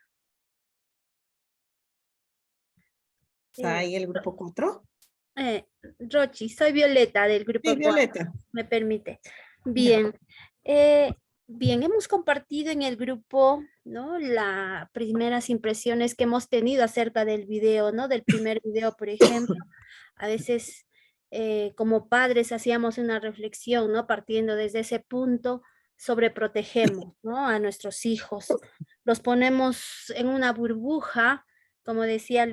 Speaker 1: ¿Está ahí el grupo 4?
Speaker 7: Rochi, soy Violeta del grupo
Speaker 1: Sí,
Speaker 7: 4,
Speaker 1: Violeta.
Speaker 7: me permite.
Speaker 1: Ya.
Speaker 7: Bien, bien, hemos compartido en el grupo, ¿no? Las primeras impresiones que hemos tenido acerca del video, ¿no? Del primer video, por ejemplo. A veces, como padres, hacíamos una reflexión, ¿no? Partiendo desde ese punto, sobreprotegemos, ¿no? A nuestros hijos. Los ponemos en una burbuja, como decía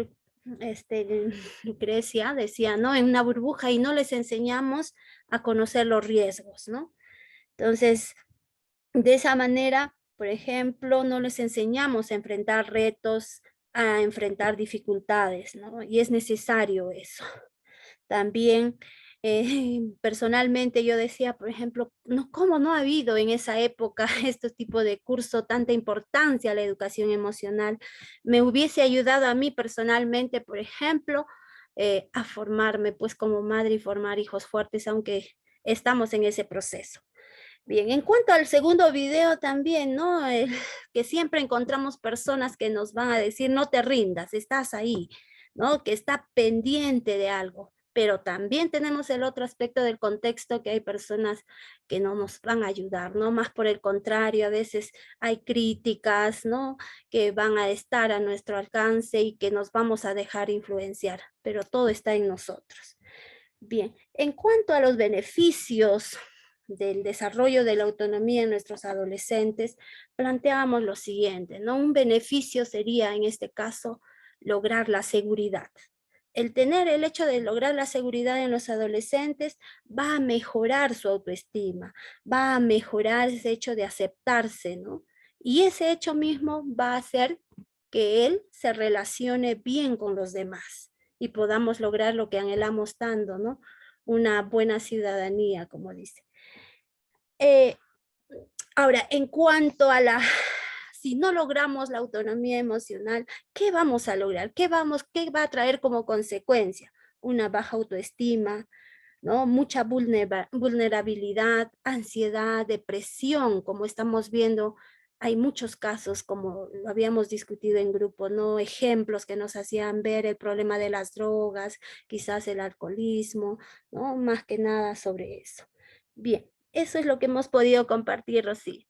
Speaker 7: Lucrecia, decía, ¿no? En una burbuja y no les enseñamos a conocer los riesgos, ¿no? Entonces, de esa manera, por ejemplo, no les enseñamos a enfrentar retos, a enfrentar dificultades, ¿no? Y es necesario eso. También, personalmente yo decía, por ejemplo, no, ¿cómo no ha habido en esa época este tipo de curso tanta importancia a la educación emocional? Me hubiese ayudado a mí personalmente, por ejemplo, a formarme pues como madre y formar hijos fuertes, aunque estamos en ese proceso. Bien, en cuanto al segundo video también, ¿no? Que siempre encontramos personas que nos van a decir, no te rindas, estás ahí, ¿no? Que está pendiente de algo. Pero también tenemos el otro aspecto del contexto, que hay personas que no nos van a ayudar, ¿no? Más por el contrario, a veces hay críticas, ¿no? Que van a estar a nuestro alcance y que nos vamos a dejar influenciar, pero todo está en nosotros. Bien, en cuanto a los beneficios del desarrollo de la autonomía en nuestros adolescentes, planteamos lo siguiente, ¿no? Un beneficio sería, en este caso, lograr la seguridad. El hecho de lograr la seguridad en los adolescentes va a mejorar su autoestima, va a mejorar ese hecho de aceptarse, ¿no? Y ese hecho mismo va a hacer que él se relacione bien con los demás y podamos lograr lo que anhelamos tanto, ¿no? Una buena ciudadanía, como dice. Ahora, en cuanto a si no logramos la autonomía emocional, ¿qué vamos a lograr? ¿Qué va a traer como consecuencia? Una baja autoestima, ¿no? Mucha vulnerabilidad, ansiedad, depresión, como estamos viendo. Hay muchos casos, como lo habíamos discutido en grupo, ¿no? Ejemplos que nos hacían ver el problema de las drogas, quizás el alcoholismo, ¿no? Más que nada sobre eso. Bien, eso es lo que hemos podido compartir, Rosy.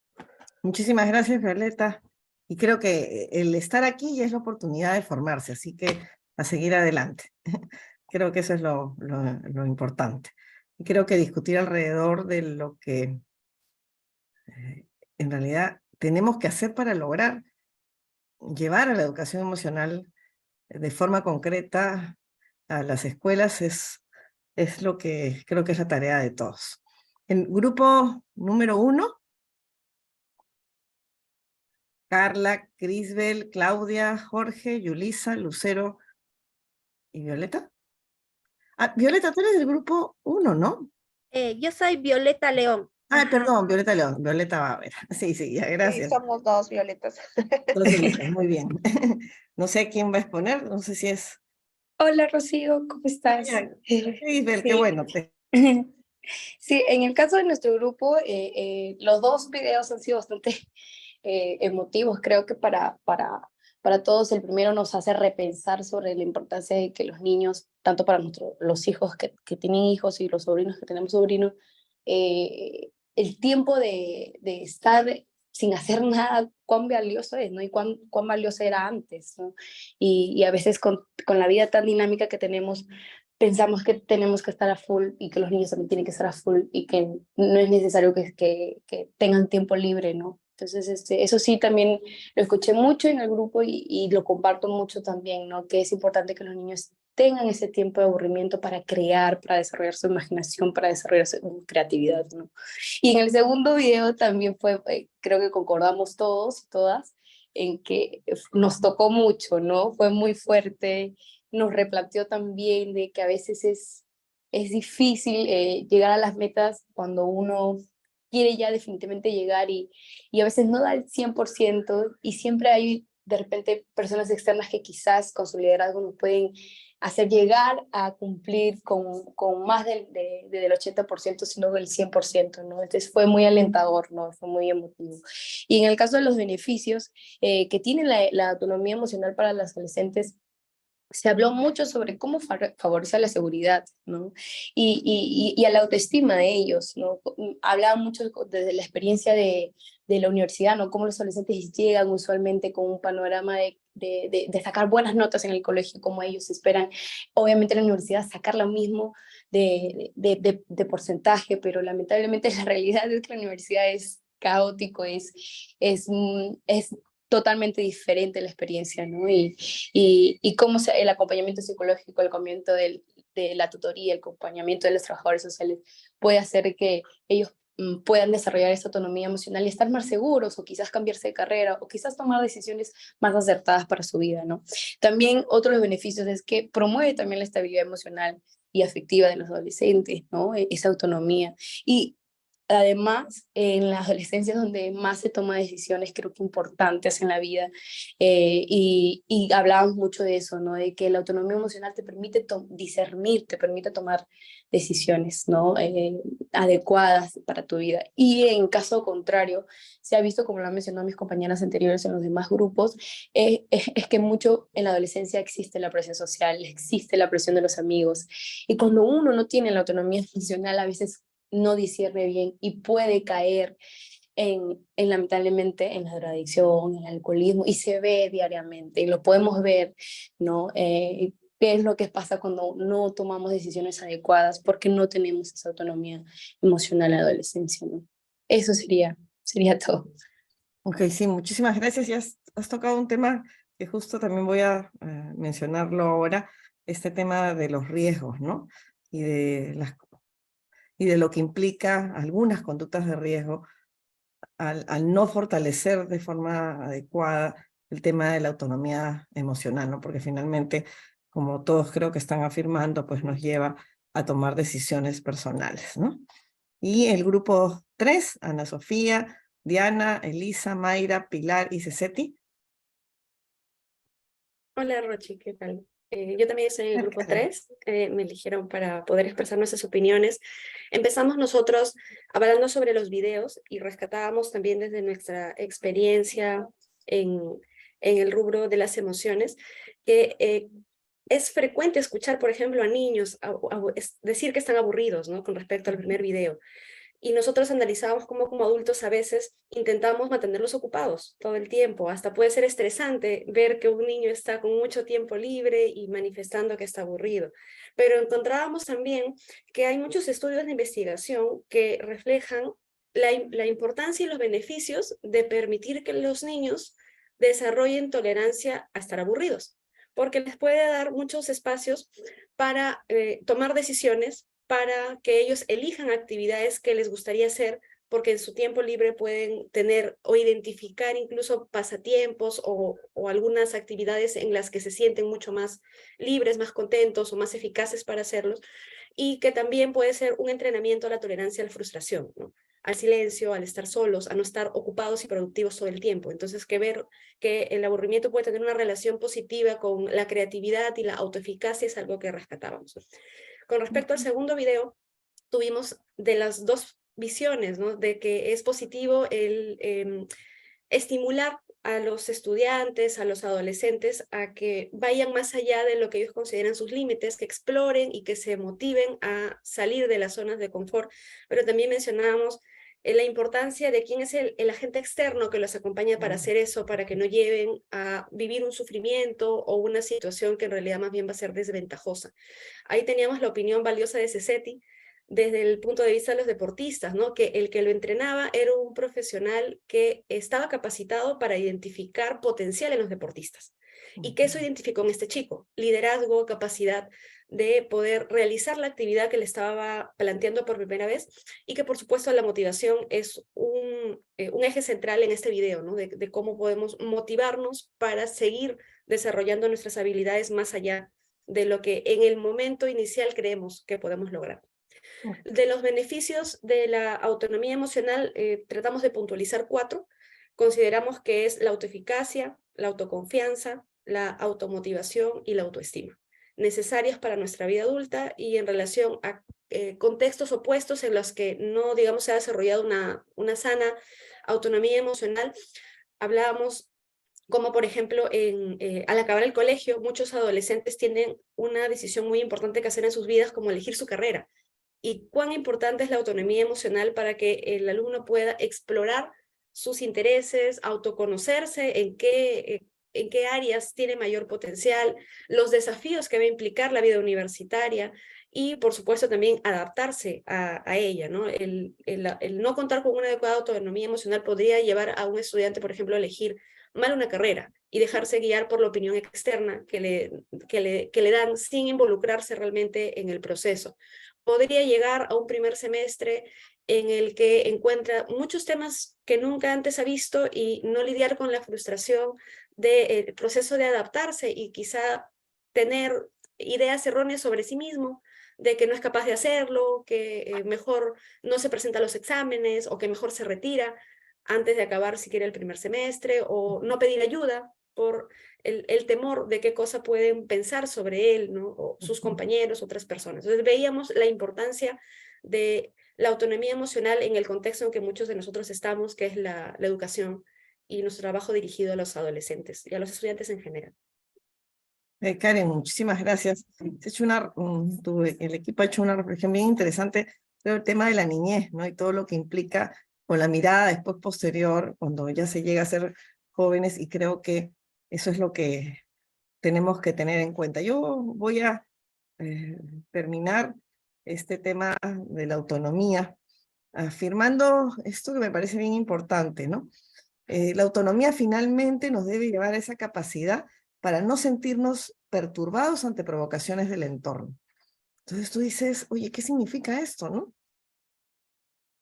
Speaker 1: Muchísimas gracias, Violeta. Y creo que el estar aquí ya es la oportunidad de formarse, así que a seguir adelante. Creo que eso es lo importante. Y creo que discutir alrededor de lo que en realidad tenemos que hacer para lograr llevar a la educación emocional de forma concreta a las escuelas es lo que creo que es la tarea de todos. En grupo número 1, Carla, Crisbel, Claudia, Jorge, Yulisa, Lucero y Violeta. Ah, Violeta, tú eres del grupo 1, ¿no?
Speaker 7: Yo soy Violeta León.
Speaker 1: Ah,
Speaker 7: Ajá.
Speaker 1: perdón, Violeta León, Violeta Bávera. Sí, ya,
Speaker 8: Sí,
Speaker 1: gracias.
Speaker 8: somos dos violetas.
Speaker 1: Dos Violetas, muy bien. No sé quién va a exponer, no sé si es...
Speaker 9: Hola Rocío, ¿cómo estás?
Speaker 1: Ya, Crisbel, qué
Speaker 9: Sí.
Speaker 1: bueno.
Speaker 9: Sí, en el caso de nuestro grupo, los dos videos han sido bastante emotivos. Creo que para todos el primero nos hace repensar sobre la importancia de que los niños, tanto para los hijos que tienen hijos y los sobrinos que tenemos sobrinos, el tiempo de estar sin hacer nada, cuán valioso es, ¿no? Y cuán valioso era antes, ¿no? Y a veces con la vida tan dinámica que tenemos, pensamos que tenemos que estar a full y que los niños también tienen que estar a full y que no es necesario que tengan tiempo libre, ¿no? Entonces, eso sí, también lo escuché mucho en el grupo y lo comparto mucho también, ¿no? Que es importante que los niños tengan ese tiempo de aburrimiento para crear, para desarrollar su imaginación, para desarrollar su creatividad, ¿no? Y en el segundo video también fue, creo que concordamos todos y todas, en que nos tocó mucho, ¿no? Fue muy fuerte, nos replanteó también de que a veces es difícil llegar a las metas cuando uno quiere ya definitivamente llegar y a veces no da el 100% y siempre hay de repente personas externas que quizás con su liderazgo nos pueden hacer llegar a cumplir con más del 80%, sino del 100%, ¿no? Entonces fue muy alentador, ¿no? Fue muy emotivo. Y en el caso de los beneficios que tiene la autonomía emocional para los adolescentes, se habló mucho sobre cómo favorecer la seguridad, ¿no? Y a la autoestima de ellos, ¿no? Hablaban mucho desde la experiencia de la universidad, ¿no? Cómo los adolescentes llegan usualmente con un panorama de sacar buenas notas en el colegio, como ellos esperan. Obviamente en la universidad sacar lo mismo de porcentaje, pero lamentablemente la realidad es que la universidad es caótico, es totalmente diferente la experiencia, ¿no? Y cómo el acompañamiento psicológico, el acompañamiento de la tutoría, el acompañamiento de los trabajadores sociales puede hacer que ellos puedan desarrollar esa autonomía emocional y estar más seguros, o quizás cambiarse de carrera, o quizás tomar decisiones más acertadas para su vida, ¿no? También otro de los beneficios es que promueve también la estabilidad emocional y afectiva de los adolescentes, ¿no? Esa autonomía. Y además, en la adolescencia es donde más se toma decisiones, creo que importantes en la vida, y hablábamos mucho de eso, ¿no? De que la autonomía emocional te permite discernir, te permite tomar decisiones, ¿no? Adecuadas para tu vida. Y en caso contrario, se ha visto, como lo han mencionado mis compañeras anteriores en los demás grupos, es que mucho en la adolescencia existe la presión social, existe la presión de los amigos, y cuando uno no tiene la autonomía emocional, a veces no discierne bien y puede caer lamentablemente en la drogadicción, en el alcoholismo, y se ve diariamente, y lo podemos ver, ¿no? ¿Qué es lo que pasa cuando no tomamos decisiones adecuadas porque no tenemos esa autonomía emocional en la adolescencia, ¿no? Eso sería todo.
Speaker 1: Ok, sí, muchísimas gracias. Ya has tocado un tema que justo también voy a mencionarlo ahora, este tema de los riesgos, ¿no? Y de lo que implica algunas conductas de riesgo al no fortalecer de forma adecuada el tema de la autonomía emocional, ¿no? Porque finalmente, como todos creo que están afirmando, pues nos lleva a tomar decisiones personales, ¿no? Y el grupo 3, Ana Sofía, Diana, Elisa, Mayra, Pilar y Ceceti.
Speaker 8: Hola Rochi, ¿qué tal? Yo también estoy en el grupo 3, me eligieron para poder expresar nuestras opiniones. Empezamos nosotros hablando sobre los videos y rescatábamos también desde nuestra experiencia en el rubro de las emociones, que es frecuente escuchar, por ejemplo, a niños decir que están aburridos, ¿no? Con respecto al primer video. Y nosotros analizábamos cómo como adultos a veces intentamos mantenerlos ocupados todo el tiempo. Hasta puede ser estresante ver que un niño está con mucho tiempo libre y manifestando que está aburrido. Pero encontrábamos también que hay muchos estudios de investigación que reflejan la importancia y los beneficios de permitir que los niños desarrollen tolerancia a estar aburridos, porque les puede dar muchos espacios para tomar decisiones, para que ellos elijan actividades que les gustaría hacer, porque en su tiempo libre pueden tener o identificar incluso pasatiempos o algunas actividades en las que se sienten mucho más libres, más contentos o más eficaces para hacerlos, y que también puede ser un entrenamiento a la tolerancia a la frustración, ¿no? Al silencio, al estar solos, a no estar ocupados y productivos todo el tiempo. Entonces, que ver que el aburrimiento puede tener una relación positiva con la creatividad y la autoeficacia es algo que rescatábamos. Con respecto al segundo video, tuvimos de las dos visiones, ¿no? De que es positivo el estimular a los estudiantes, a los adolescentes, a que vayan más allá de lo que ellos consideran sus límites, que exploren y que se motiven a salir de las zonas de confort. Pero también mencionábamos la importancia de quién es el agente externo que los acompaña para hacer eso, para que no lleven a vivir un sufrimiento o una situación que en realidad más bien va a ser desventajosa. Ahí teníamos la opinión valiosa de Ceceti desde el punto de vista de los deportistas, ¿no? Que el que lo entrenaba era un profesional que estaba capacitado para identificar potencial en los deportistas. ¿Y qué eso identificó en este chico? Liderazgo, capacidad de poder realizar la actividad que le estaba planteando por primera vez, y que por supuesto la motivación es un eje central en este video, ¿no? De cómo podemos motivarnos para seguir desarrollando nuestras habilidades más allá de lo que en el momento inicial creemos que podemos lograr. De los beneficios de la autonomía emocional, tratamos de puntualizar 4. Consideramos que es la autoeficacia, la autoconfianza, la automotivación y la autoestima, necesarias para nuestra vida adulta y en relación a contextos opuestos en los que no, digamos, se ha desarrollado una sana autonomía emocional. Hablábamos como por ejemplo al acabar el colegio, muchos adolescentes tienen una decisión muy importante que hacer en sus vidas, como elegir su carrera. Y cuán importante es la autonomía emocional para que el alumno pueda explorar sus intereses, autoconocerse, en qué áreas tiene mayor potencial, los desafíos que va a implicar la vida universitaria y, por supuesto, también adaptarse a ella, ¿no? El no contar con una adecuada autonomía emocional podría llevar a un estudiante, por ejemplo, a elegir mal una carrera y dejarse guiar por la opinión externa que le dan sin involucrarse realmente en el proceso. Podría llegar a un primer semestre en el que encuentra muchos temas que nunca antes ha visto y no lidiar con la frustración del proceso de adaptarse y quizá tener ideas erróneas sobre sí mismo, de que no es capaz de hacerlo, que mejor no se presenta a los exámenes o que mejor se retira antes de acabar siquiera el primer semestre, o no pedir ayuda por el temor de qué cosa pueden pensar sobre él, ¿no? O sus compañeros, otras personas. Entonces veíamos la importancia de la autonomía emocional en el contexto en que muchos de nosotros estamos, que es la educación y nuestro trabajo dirigido a los adolescentes y a los estudiantes en general.
Speaker 1: Karen, muchísimas gracias. El equipo ha hecho una reflexión bien interesante sobre el tema de la niñez, ¿no? Y todo lo que implica con la mirada después posterior, cuando ya se llega a ser jóvenes, y creo que eso es lo que tenemos que tener en cuenta. Yo voy a terminar este tema de la autonomía afirmando esto que me parece bien importante, ¿no? La autonomía finalmente nos debe llevar a esa capacidad para no sentirnos perturbados ante provocaciones del entorno. Entonces tú dices, oye, ¿qué significa esto, no?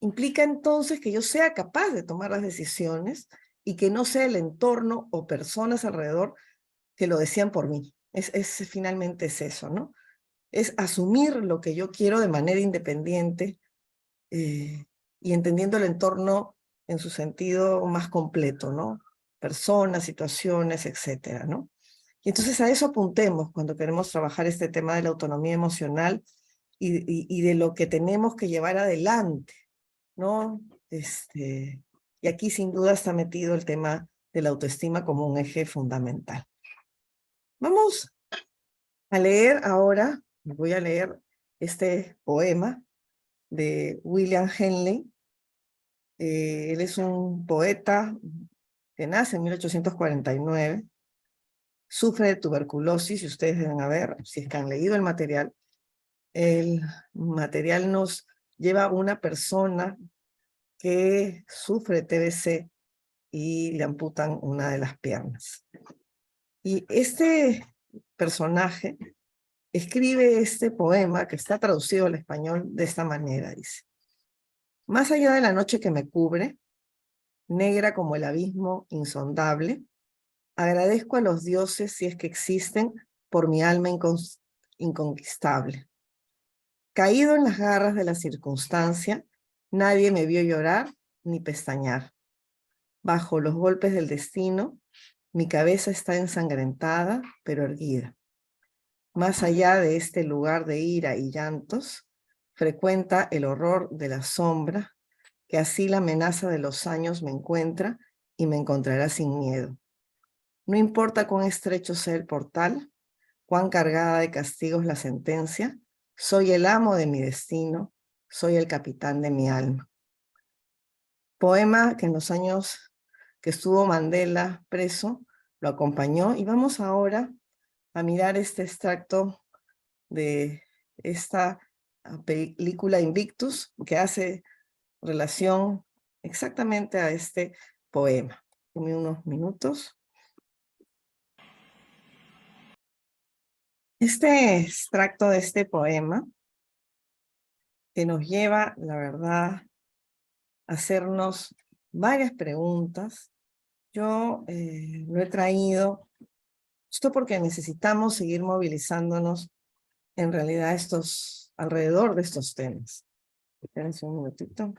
Speaker 1: Implica entonces que yo sea capaz de tomar las decisiones y que no sea el entorno o personas alrededor que lo decían por mí. Finalmente es eso, ¿no? Es asumir lo que yo quiero de manera independiente y entendiendo el entorno en su sentido más completo, ¿no? Personas, situaciones, etcétera, ¿no? Y entonces a eso apuntemos cuando queremos trabajar este tema de la autonomía emocional y de lo que tenemos que llevar adelante, ¿no? Y aquí sin duda está metido el tema de la autoestima como un eje fundamental. Vamos a leer ahora, voy a leer este poema de William Henley. Él es un poeta que nace en 1849, sufre de tuberculosis, y ustedes deben haber, si es que han leído el material nos lleva a una persona que sufre TBC y le amputan una de las piernas. Y este personaje escribe este poema que está traducido al español de esta manera, dice: más allá de la noche que me cubre, negra como el abismo insondable, agradezco a los dioses, si es que existen, por mi alma inconquistable. Caído en las garras de la circunstancia, nadie me vio llorar ni pestañear. Bajo los golpes del destino, mi cabeza está ensangrentada, pero erguida. Más allá de este lugar de ira y llantos, frecuenta el horror de la sombra, que así la amenaza de los años me encuentra y me encontrará sin miedo. No importa cuán estrecho sea el portal, cuán cargada de castigos la sentencia, soy el amo de mi destino, soy el capitán de mi alma. Poema que en los años que estuvo Mandela preso lo acompañó, y vamos ahora a mirar este extracto de esta película Invictus, que hace relación exactamente a este poema. Dame unos minutos. Este extracto de este poema que nos lleva, la verdad, a hacernos varias preguntas. Yo lo he traído esto porque necesitamos seguir movilizándonos en realidad alrededor de estos temas. Espérense un minutito.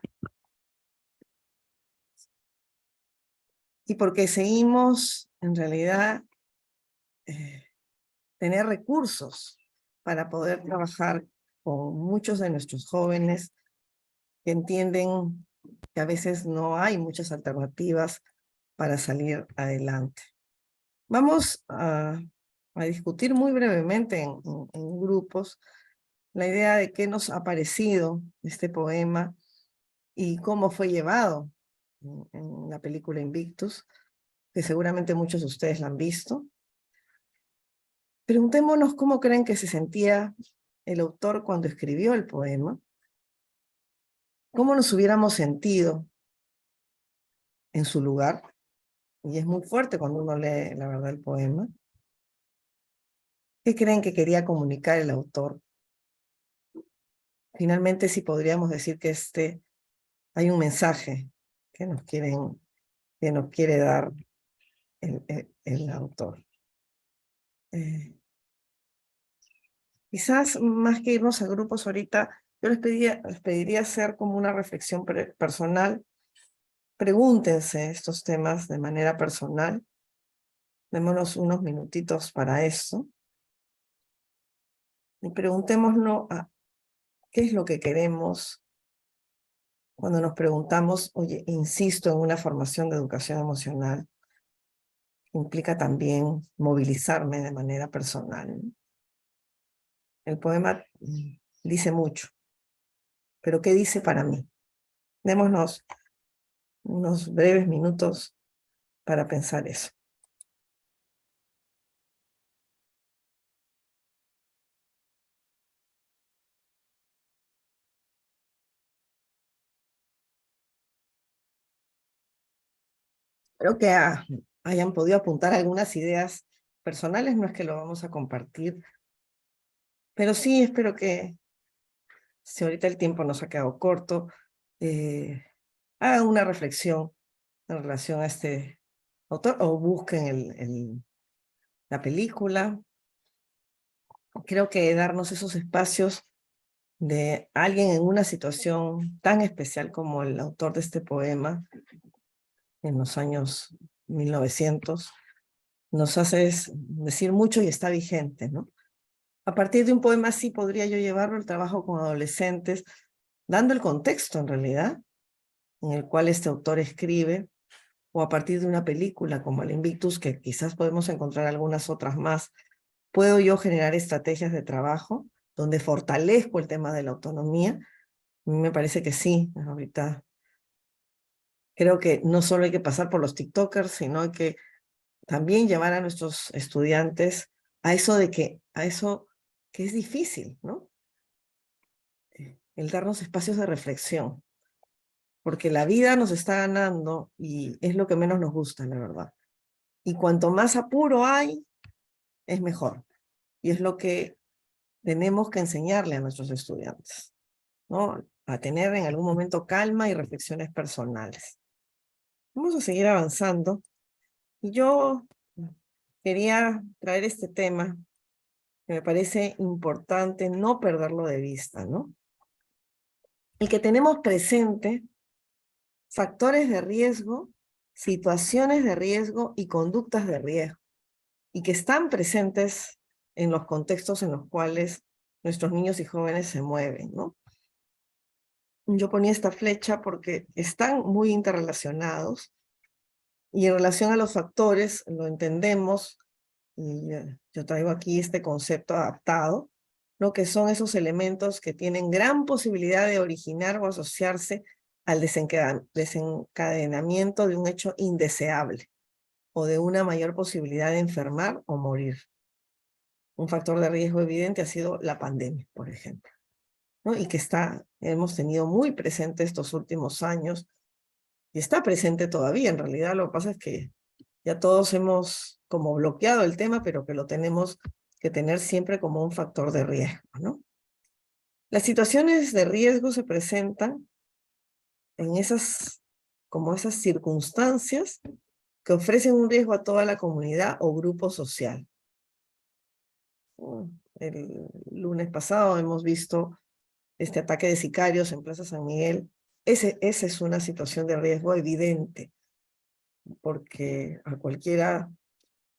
Speaker 1: Y porque seguimos, en realidad, tener recursos para poder trabajar con muchos de nuestros jóvenes que entienden que a veces no hay muchas alternativas para salir adelante. Vamos a discutir muy brevemente en grupos la idea de qué nos ha parecido este poema y cómo fue llevado en la película Invictus, que seguramente muchos de ustedes la han visto. Preguntémonos cómo creen que se sentía el autor cuando escribió el poema, cómo nos hubiéramos sentido en su lugar, y es muy fuerte cuando uno lee la verdad el poema. ¿Qué creen que quería comunicar el autor? Finalmente, sí podríamos decir que hay un mensaje que nos quiere dar el autor. Quizás más que irnos a grupos ahorita, yo les pediría hacer como una reflexión personal. Pregúntense estos temas de manera personal. Démonos unos minutitos para eso. Y preguntémonos qué es lo que queremos cuando nos preguntamos, oye, insisto en una formación de educación emocional. Implica también movilizarme de manera personal. El poema dice mucho, pero ¿qué dice para mí? Démonos unos breves minutos para pensar eso. Espero que hayan podido apuntar algunas ideas personales, no es que lo vamos a compartir, pero sí espero que, si ahorita el tiempo nos ha quedado corto, hagan una reflexión en relación a este autor o busquen la película. Creo que darnos esos espacios de alguien en una situación tan especial como el autor de este poema en los años 1900 nos hace decir mucho y está vigente, ¿no? A partir de un poema así podría yo llevarlo al trabajo con adolescentes, dando el contexto en realidad en el cual este autor escribe, o a partir de una película como el Invictus, que quizás podemos encontrar algunas otras más. ¿Puedo yo generar estrategias de trabajo donde fortalezco el tema de la autonomía? A mí me parece que sí. Ahorita creo que no solo hay que pasar por los TikTokers, sino hay que también llevar a nuestros estudiantes a eso que es difícil, ¿no? El darnos espacios de reflexión, porque la vida nos está ganando y es lo que menos nos gusta, la verdad. Y cuanto más apuro hay, es mejor. Y es lo que tenemos que enseñarle a nuestros estudiantes, ¿no? A tener en algún momento calma y reflexiones personales. Vamos a seguir avanzando. Y yo quería traer este tema que me parece importante no perderlo de vista, ¿no? El que tenemos presente factores de riesgo, situaciones de riesgo y conductas de riesgo, y que están presentes en los contextos en los cuales nuestros niños y jóvenes se mueven, ¿no? Yo ponía esta flecha porque están muy interrelacionados, y en relación a los factores lo entendemos, y yo traigo aquí este concepto adaptado, ¿no? Que son esos elementos que tienen gran posibilidad de originar o asociarse al desencadenamiento de un hecho indeseable o de una mayor posibilidad de enfermar o morir. Un factor de riesgo evidente ha sido la pandemia, por ejemplo, ¿no? Y que hemos tenido muy presente estos últimos años, y está presente todavía. En realidad lo que pasa es que ya todos hemos como bloqueado el tema, pero que lo tenemos que tener siempre como un factor de riesgo, ¿no? Las situaciones de riesgo se presentan en esas circunstancias que ofrecen un riesgo a toda la comunidad o grupo social. El lunes pasado hemos visto este ataque de sicarios en Plaza San Miguel. Esa es una situación de riesgo evidente, porque a cualquiera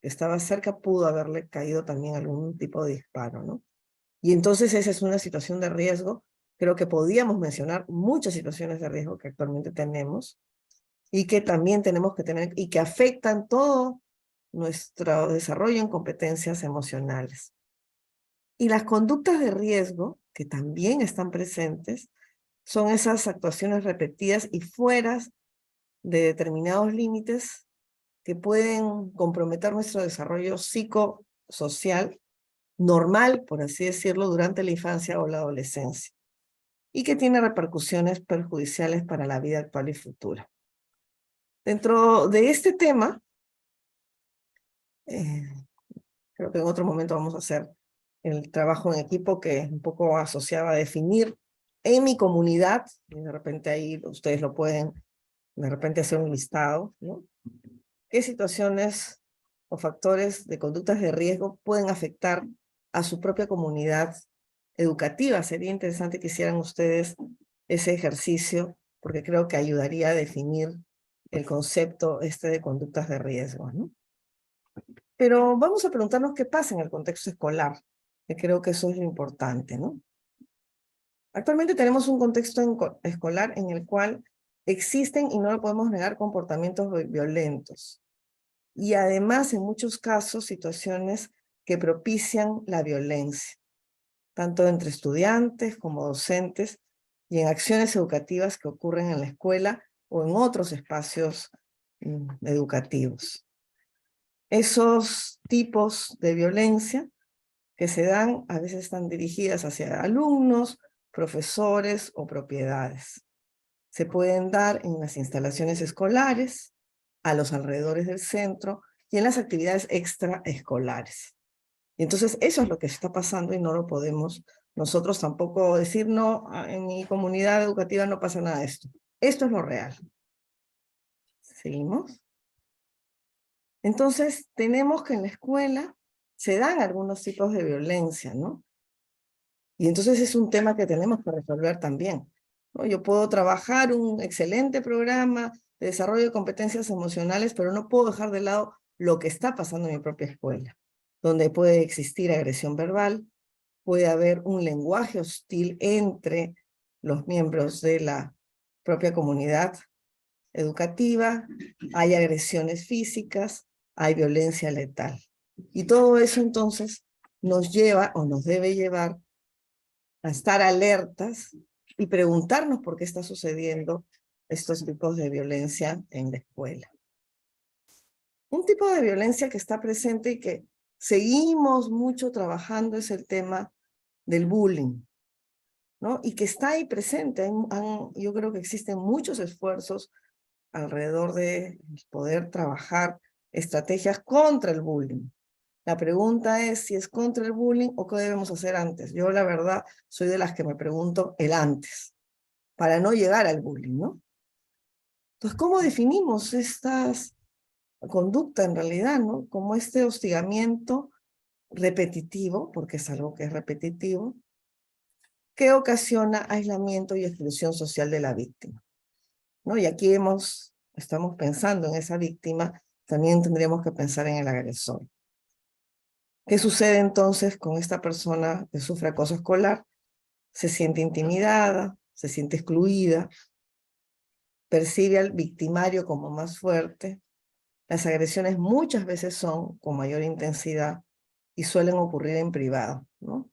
Speaker 1: que estaba cerca pudo haberle caído también algún tipo de disparo, ¿no? Y entonces esa es una situación de riesgo. Creo que podíamos mencionar muchas situaciones de riesgo que actualmente tenemos y que también tenemos que tener y que afectan todo nuestro desarrollo en competencias emocionales. Y las conductas de riesgo, que también están presentes, son esas actuaciones repetidas y fuera de determinados límites que pueden comprometer nuestro desarrollo psicosocial normal, por así decirlo, durante la infancia o la adolescencia, y que tiene repercusiones perjudiciales para la vida actual y futura. Dentro de este tema, creo que en otro momento vamos a hacer el trabajo en equipo, que es un poco asociado a definir en mi comunidad, y de repente ahí ustedes lo pueden de repente hacer un listado, ¿no? ¿Qué situaciones o factores de conductas de riesgo pueden afectar a su propia comunidad educativa? Sería interesante que hicieran ustedes ese ejercicio, porque creo que ayudaría a definir el concepto de conductas de riesgo, ¿no? Pero vamos a preguntarnos qué pasa en el contexto escolar, que creo que eso es lo importante, ¿no? Actualmente tenemos un contexto escolar en el cual existen, y no lo podemos negar, comportamientos violentos. Y además, en muchos casos, situaciones que propician la violencia, tanto entre estudiantes como docentes, y en acciones educativas que ocurren en la escuela o en otros espacios educativos. Esos tipos de violencia que se dan, a veces están dirigidas hacia alumnos, profesores o propiedades. Se pueden dar en las instalaciones escolares, a los alrededores del centro y en las actividades extraescolares. Y entonces eso es lo que está pasando y no lo podemos nosotros tampoco decir, no, en mi comunidad educativa no pasa nada de esto. Esto es lo real. ¿Seguimos? Entonces tenemos que en la escuela se dan algunos tipos de violencia, ¿no? Y entonces es un tema que tenemos que resolver también, ¿no? Yo puedo trabajar un excelente programa de desarrollo de competencias emocionales, pero no puedo dejar de lado lo que está pasando en mi propia escuela, donde puede existir agresión verbal, puede haber un lenguaje hostil entre los miembros de la propia comunidad educativa, hay agresiones físicas, hay violencia letal. Y todo eso entonces nos lleva o nos debe llevar a estar alertas y preguntarnos por qué está sucediendo estos tipos de violencia en la escuela. Un tipo de violencia que está presente y que seguimos mucho trabajando es el tema del bullying, ¿no? Y que está ahí presente. Yo creo que existen muchos esfuerzos alrededor de poder trabajar estrategias contra el bullying. La pregunta es si es contra el bullying o qué debemos hacer antes. Yo la verdad soy de las que me pregunto el antes, para no llegar al bullying, ¿no? Entonces, ¿cómo definimos estas conductas en realidad, ¿no? Como este hostigamiento repetitivo, porque es algo que es repetitivo, que ocasiona aislamiento y exclusión social de la víctima, ¿no? Y aquí estamos pensando en esa víctima, también tendríamos que pensar en el agresor. ¿Qué sucede entonces con esta persona que sufre acoso escolar? Se siente intimidada, se siente excluida, percibe al victimario como más fuerte. Las agresiones muchas veces son con mayor intensidad y suelen ocurrir en privado, ¿no?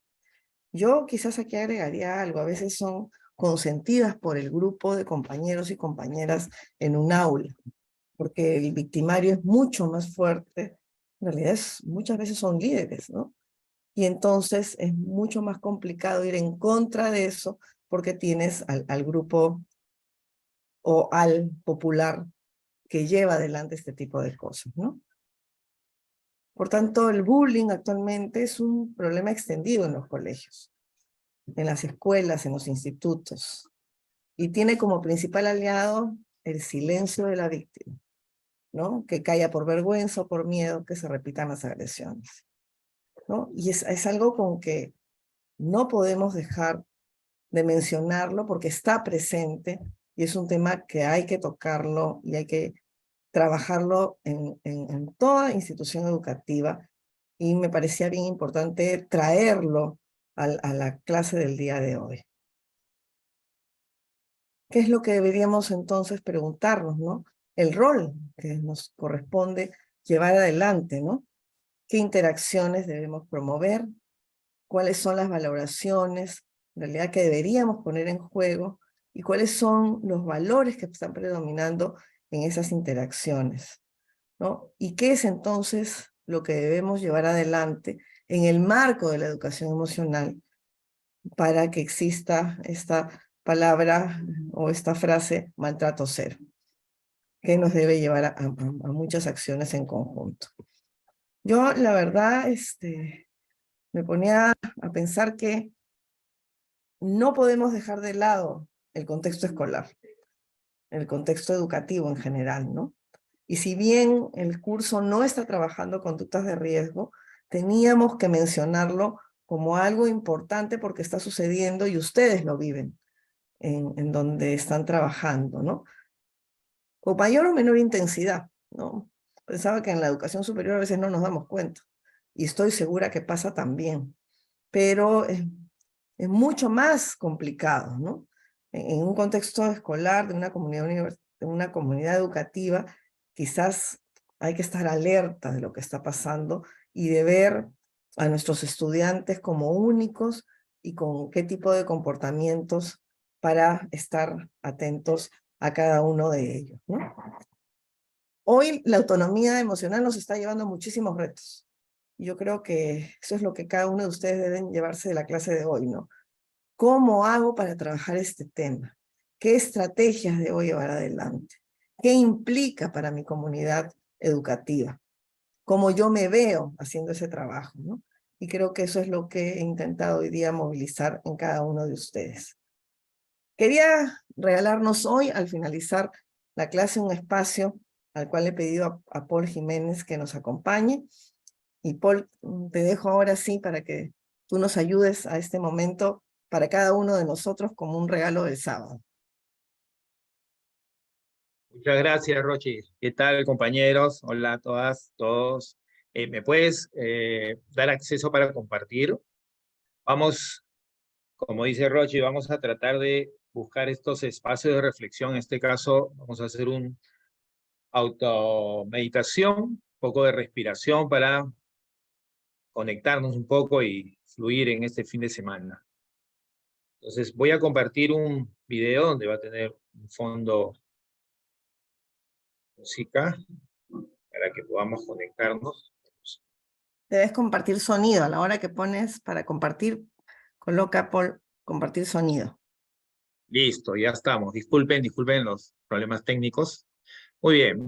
Speaker 1: Yo quizás aquí agregaría algo, a veces son consentidas por el grupo de compañeros y compañeras en un aula, porque el victimario es mucho más fuerte. En realidad muchas veces son líderes, ¿no? Y entonces es mucho más complicado ir en contra de eso porque tienes al grupo o al popular que lleva adelante este tipo de cosas, ¿no? Por tanto, el bullying actualmente es un problema extendido en los colegios, en las escuelas, en los institutos, y tiene como principal aliado el silencio de la víctima, ¿no? Que calla por vergüenza o por miedo que se repitan las agresiones, ¿no? Y es algo con que no podemos dejar de mencionarlo porque está presente y es un tema que hay que tocarlo y hay que trabajarlo en toda institución educativa, y me parecía bien importante traerlo a la clase del día de hoy. ¿Qué es lo que deberíamos entonces preguntarnos, ¿no? El rol que nos corresponde llevar adelante, ¿no? ¿Qué interacciones debemos promover? ¿Cuáles son las valoraciones, en realidad, que deberíamos poner en juego? ¿Y cuáles son los valores que están predominando en esas interacciones, ¿no? ¿Y qué es entonces lo que debemos llevar adelante en el marco de la educación emocional para que exista esta palabra o esta frase maltrato cero, que nos debe llevar a muchas acciones en conjunto? Yo, la verdad, me ponía a pensar que no podemos dejar de lado el contexto escolar, el contexto educativo en general, ¿no? Y si bien el curso no está trabajando conductas de riesgo, teníamos que mencionarlo como algo importante porque está sucediendo y ustedes lo viven en donde están trabajando, ¿no? Con mayor o menor intensidad, ¿no? Pensaba que en la educación superior a veces no nos damos cuenta, y estoy segura que pasa también, pero es mucho más complicado, ¿no? En un contexto escolar, de una comunidad educativa, quizás hay que estar alerta de lo que está pasando y de ver a nuestros estudiantes como únicos y con qué tipo de comportamientos para estar atentos a cada uno de ellos, ¿no? Hoy la autonomía emocional nos está llevando a muchísimos retos. Yo creo que eso es lo que cada uno de ustedes deben llevarse de la clase de hoy, ¿no? ¿Cómo hago para trabajar este tema? ¿Qué estrategias debo llevar adelante? ¿Qué implica para mi comunidad educativa? ¿Cómo yo me veo haciendo ese trabajo, ¿no? Y creo que eso es lo que he intentado hoy día movilizar en cada uno de ustedes. Quería regalarnos hoy, al finalizar la clase, un espacio al cual he pedido a Paul Jiménez que nos acompañe. Y Paul, te dejo ahora sí para que tú nos ayudes a este momento para cada uno de nosotros como un regalo del sábado.
Speaker 10: Muchas gracias, Rochi. ¿Qué tal, compañeros? Hola a todas, todos. ¿Me puedes dar acceso para compartir? Vamos, como dice Rochi, vamos a tratar de buscar estos espacios de reflexión. En este caso, vamos a hacer una automeditación, un poco de respiración para conectarnos un poco y fluir en este fin de semana. Entonces, voy a compartir un video donde va a tener un fondo música para que podamos conectarnos.
Speaker 1: Debes compartir sonido. A la hora que pones para compartir, coloca por compartir sonido.
Speaker 10: Listo, ya estamos. Disculpen los problemas técnicos. Muy bien,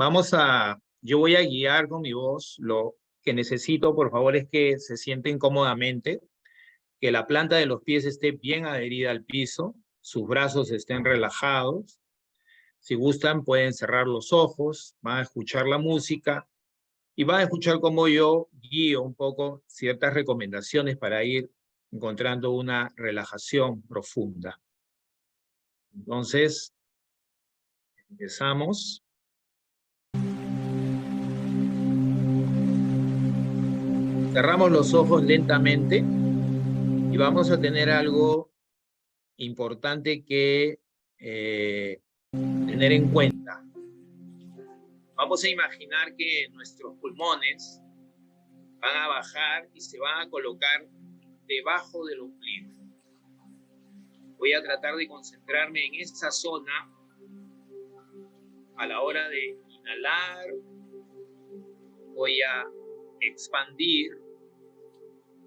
Speaker 10: yo voy a guiar con mi voz. Lo que necesito, por favor, es que se sienten cómodamente, que la planta de los pies esté bien adherida al piso, sus brazos estén relajados. Si gustan, pueden cerrar los ojos, van a escuchar la música y van a escuchar cómo yo guío un poco ciertas recomendaciones para ir encontrando una relajación profunda. Entonces, empezamos. Cerramos los ojos lentamente y vamos a tener algo importante que tener en cuenta. Vamos a imaginar que nuestros pulmones van a bajar y se van a colocar debajo del ombligo. Voy a tratar de concentrarme en esa zona a la hora de inhalar. Voy a expandir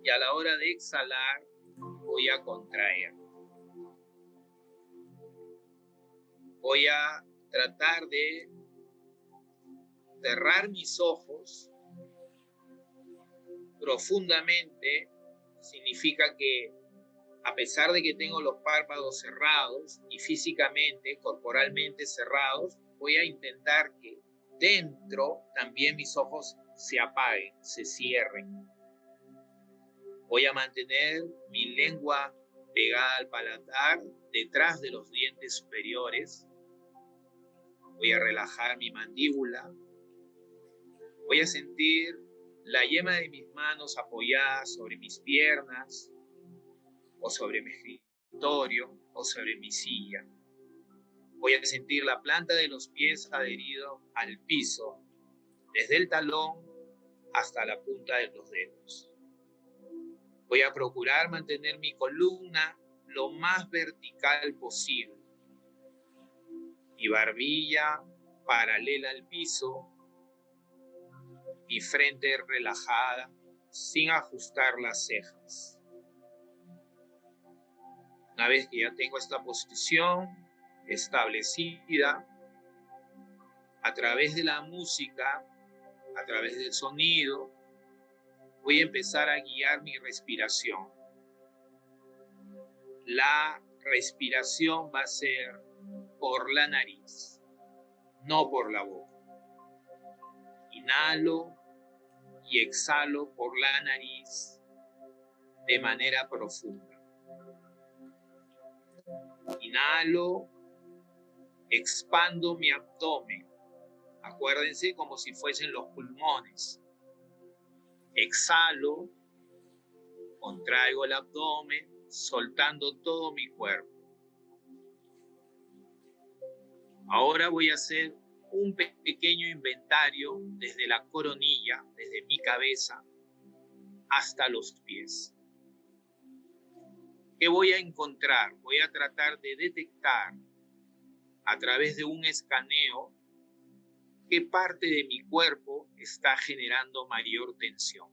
Speaker 10: y a la hora de exhalar voy a contraer. Voy a tratar de cerrar mis ojos profundamente. Significa que a pesar de que tengo los párpados cerrados y físicamente, corporalmente cerrados, voy a intentar que dentro también mis ojos se apaguen, se cierren. Voy a mantener mi lengua pegada al paladar, detrás de los dientes superiores. Voy a relajar mi mandíbula. Voy a sentir la yema de mis manos apoyada sobre mis piernas, o sobre mi escritorio, o sobre mi silla. Voy a sentir la planta de los pies adherido al piso desde el talón hasta la punta de los dedos. Voy a procurar mantener mi columna lo más vertical posible. Mi barbilla paralela al piso, mi frente relajada, sin ajustar las cejas. Una vez que ya tengo esta posición establecida, a través de la música, a través del sonido, voy a empezar a guiar mi respiración. La respiración va a ser por la nariz, no por la boca. Inhalo y exhalo por la nariz de manera profunda. Inhalo, expando mi abdomen. Acuérdense como si fuesen los pulmones. Exhalo, contraigo el abdomen, soltando todo mi cuerpo. Ahora voy a hacer un pequeño inventario desde la coronilla, desde mi cabeza, hasta los pies. ¿Qué voy a encontrar? Voy a tratar de detectar a través de un escaneo qué parte de mi cuerpo está generando mayor tensión.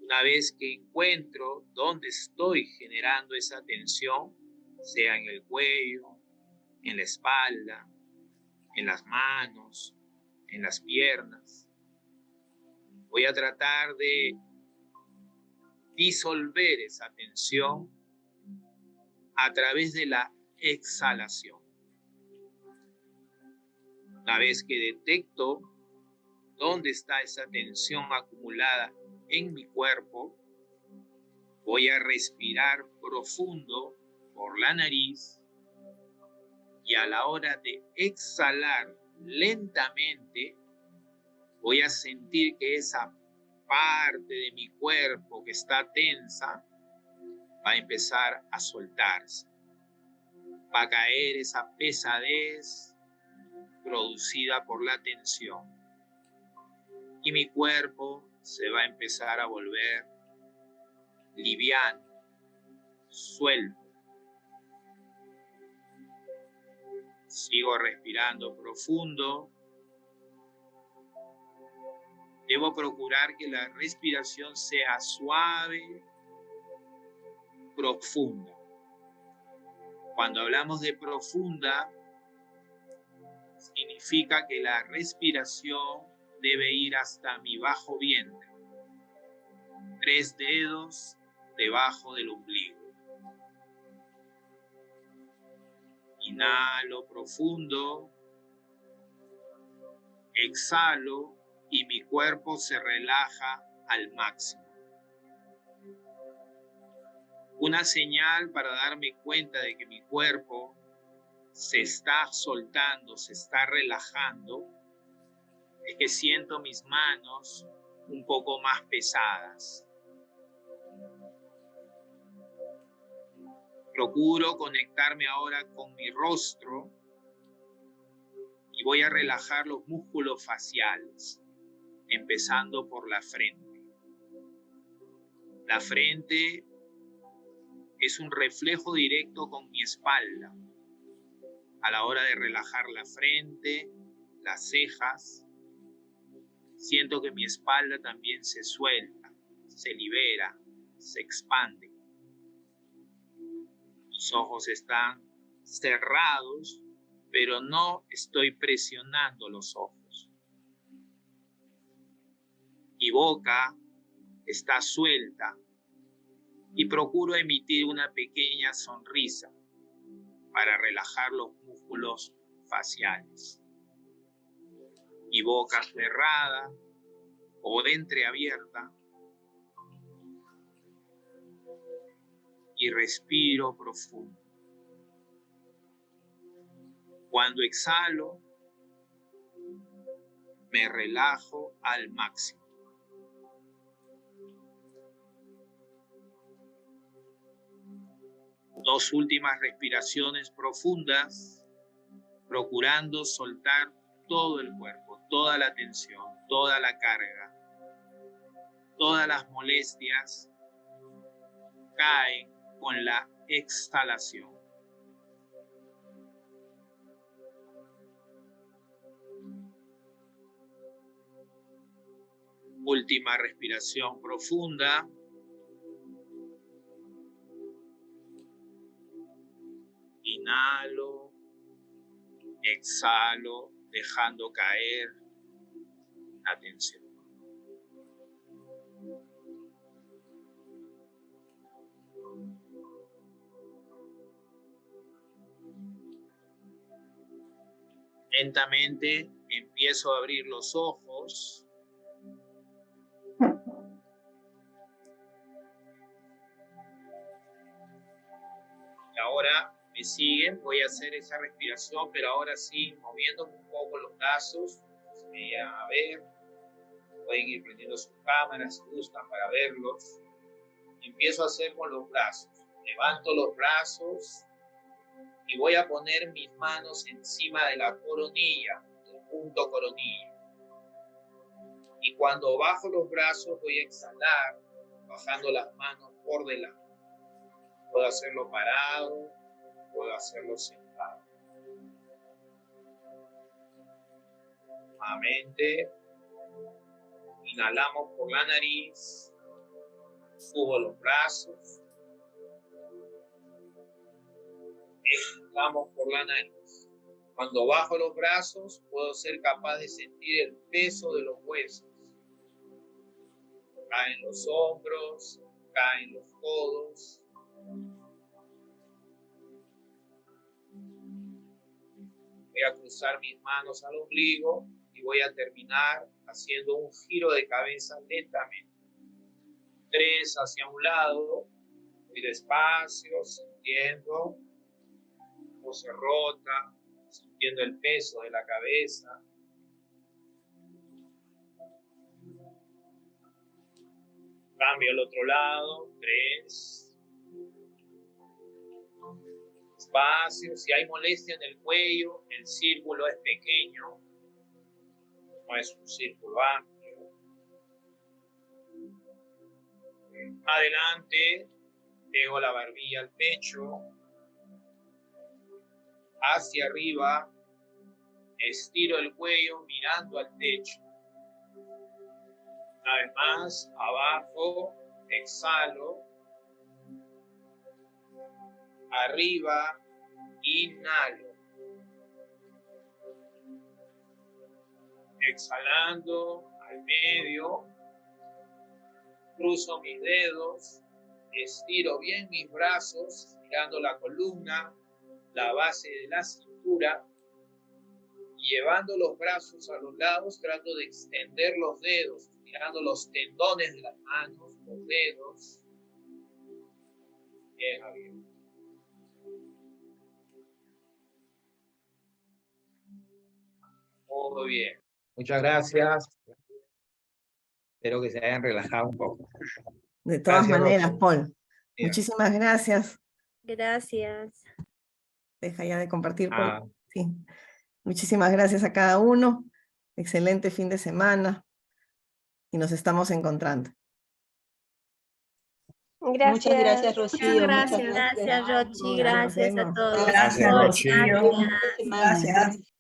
Speaker 10: Una vez que encuentro dónde estoy generando esa tensión, sea en el cuello, en la espalda, en las manos, en las piernas, voy a tratar de disolver esa tensión a través de la exhalación. Una vez que detecto dónde está esa tensión acumulada en mi cuerpo, voy a respirar profundo por la nariz y a la hora de exhalar lentamente, voy a sentir que esa parte de mi cuerpo que está tensa va a empezar a soltarse. Va a caer esa pesadez producida por la tensión. Y mi cuerpo se va a empezar a volver liviano, suelto. Sigo respirando profundo. Debo procurar que la respiración sea suave, profunda. Cuando hablamos de profunda, significa que la respiración debe ir hasta mi bajo vientre, 3 dedos debajo del ombligo. Inhalo profundo, exhalo y mi cuerpo se relaja al máximo. Una señal para darme cuenta de que mi cuerpo se está soltando, se está relajando, es que siento mis manos un poco más pesadas. Procuro conectarme ahora con mi rostro y voy a relajar los músculos faciales, empezando por la frente. La frente es un reflejo directo con mi espalda. A la hora de relajar la frente, las cejas, siento que mi espalda también se suelta, se libera, se expande. Mis ojos están cerrados, pero no estoy presionando los ojos. Mi boca está suelta y procuro emitir una pequeña sonrisa para relajar los músculos faciales. Mi boca cerrada o entreabierta y respiro profundo. Cuando exhalo, me relajo al máximo. Dos últimas respiraciones profundas, procurando soltar todo el cuerpo, toda la tensión, toda la carga, todas las molestias caen con la exhalación. Última respiración profunda. Inhalo, exhalo, dejando caer la tensión. Lentamente empiezo a abrir los ojos. Y ahora me siguen, voy a hacer esa respiración, pero ahora sí, moviendo un poco los brazos, se me vayan a ver. Pueden ir prendiendo sus cámaras si gustan para verlos. Empiezo a hacer con los brazos. Levanto los brazos y voy a poner mis manos encima de la coronilla, del punto coronilla. Y cuando bajo los brazos voy a exhalar, bajando las manos por delante. Puedo hacerlo parado, puedo hacerlo sentado. Nuevamente, inhalamos por la nariz, subo los brazos, exhalamos por la nariz. Cuando bajo los brazos, puedo ser capaz de sentir el peso de los huesos. Caen los hombros, caen los codos. Voy a cruzar mis manos al ombligo y voy a terminar haciendo un giro de cabeza lentamente. 3 hacia un lado, muy despacio, sintiendo cómo se rota, sintiendo el peso de la cabeza. Cambio al otro lado, 3. Despacio, si hay molestia en el cuello, el círculo es pequeño, no es un círculo amplio. Adelante, pego la barbilla al pecho, hacia arriba, estiro el cuello mirando al techo. Una vez más, abajo, exhalo. Arriba, inhalo. Exhalando al medio, cruzo mis dedos, estiro bien mis brazos, mirando la columna, la base de la cintura, y llevando los brazos a los lados, trato de extender los dedos, mirando los tendones de las manos, los dedos, bien abiertos. Muy bien. Muchas gracias. Espero que se hayan relajado un poco.
Speaker 1: De todas
Speaker 10: Gracias,
Speaker 1: maneras,
Speaker 10: Rosy.
Speaker 1: Paul.
Speaker 10: Bien.
Speaker 1: Muchísimas gracias.
Speaker 7: Gracias.
Speaker 1: Deja ya de compartir. Paul.
Speaker 10: Ah,
Speaker 1: Sí. Muchísimas gracias a cada uno. Excelente fin de semana. Y nos estamos encontrando.
Speaker 2: Muchas gracias, Rocío.
Speaker 7: Gracias,
Speaker 2: Muchas gracias.
Speaker 7: Rochi.
Speaker 1: Ya, nos
Speaker 7: Gracias a
Speaker 1: vemos.
Speaker 7: todos.
Speaker 11: Gracias,
Speaker 7: Paul,
Speaker 11: Rocío.
Speaker 7: gracias.
Speaker 2: Semana.
Speaker 11: Gracias.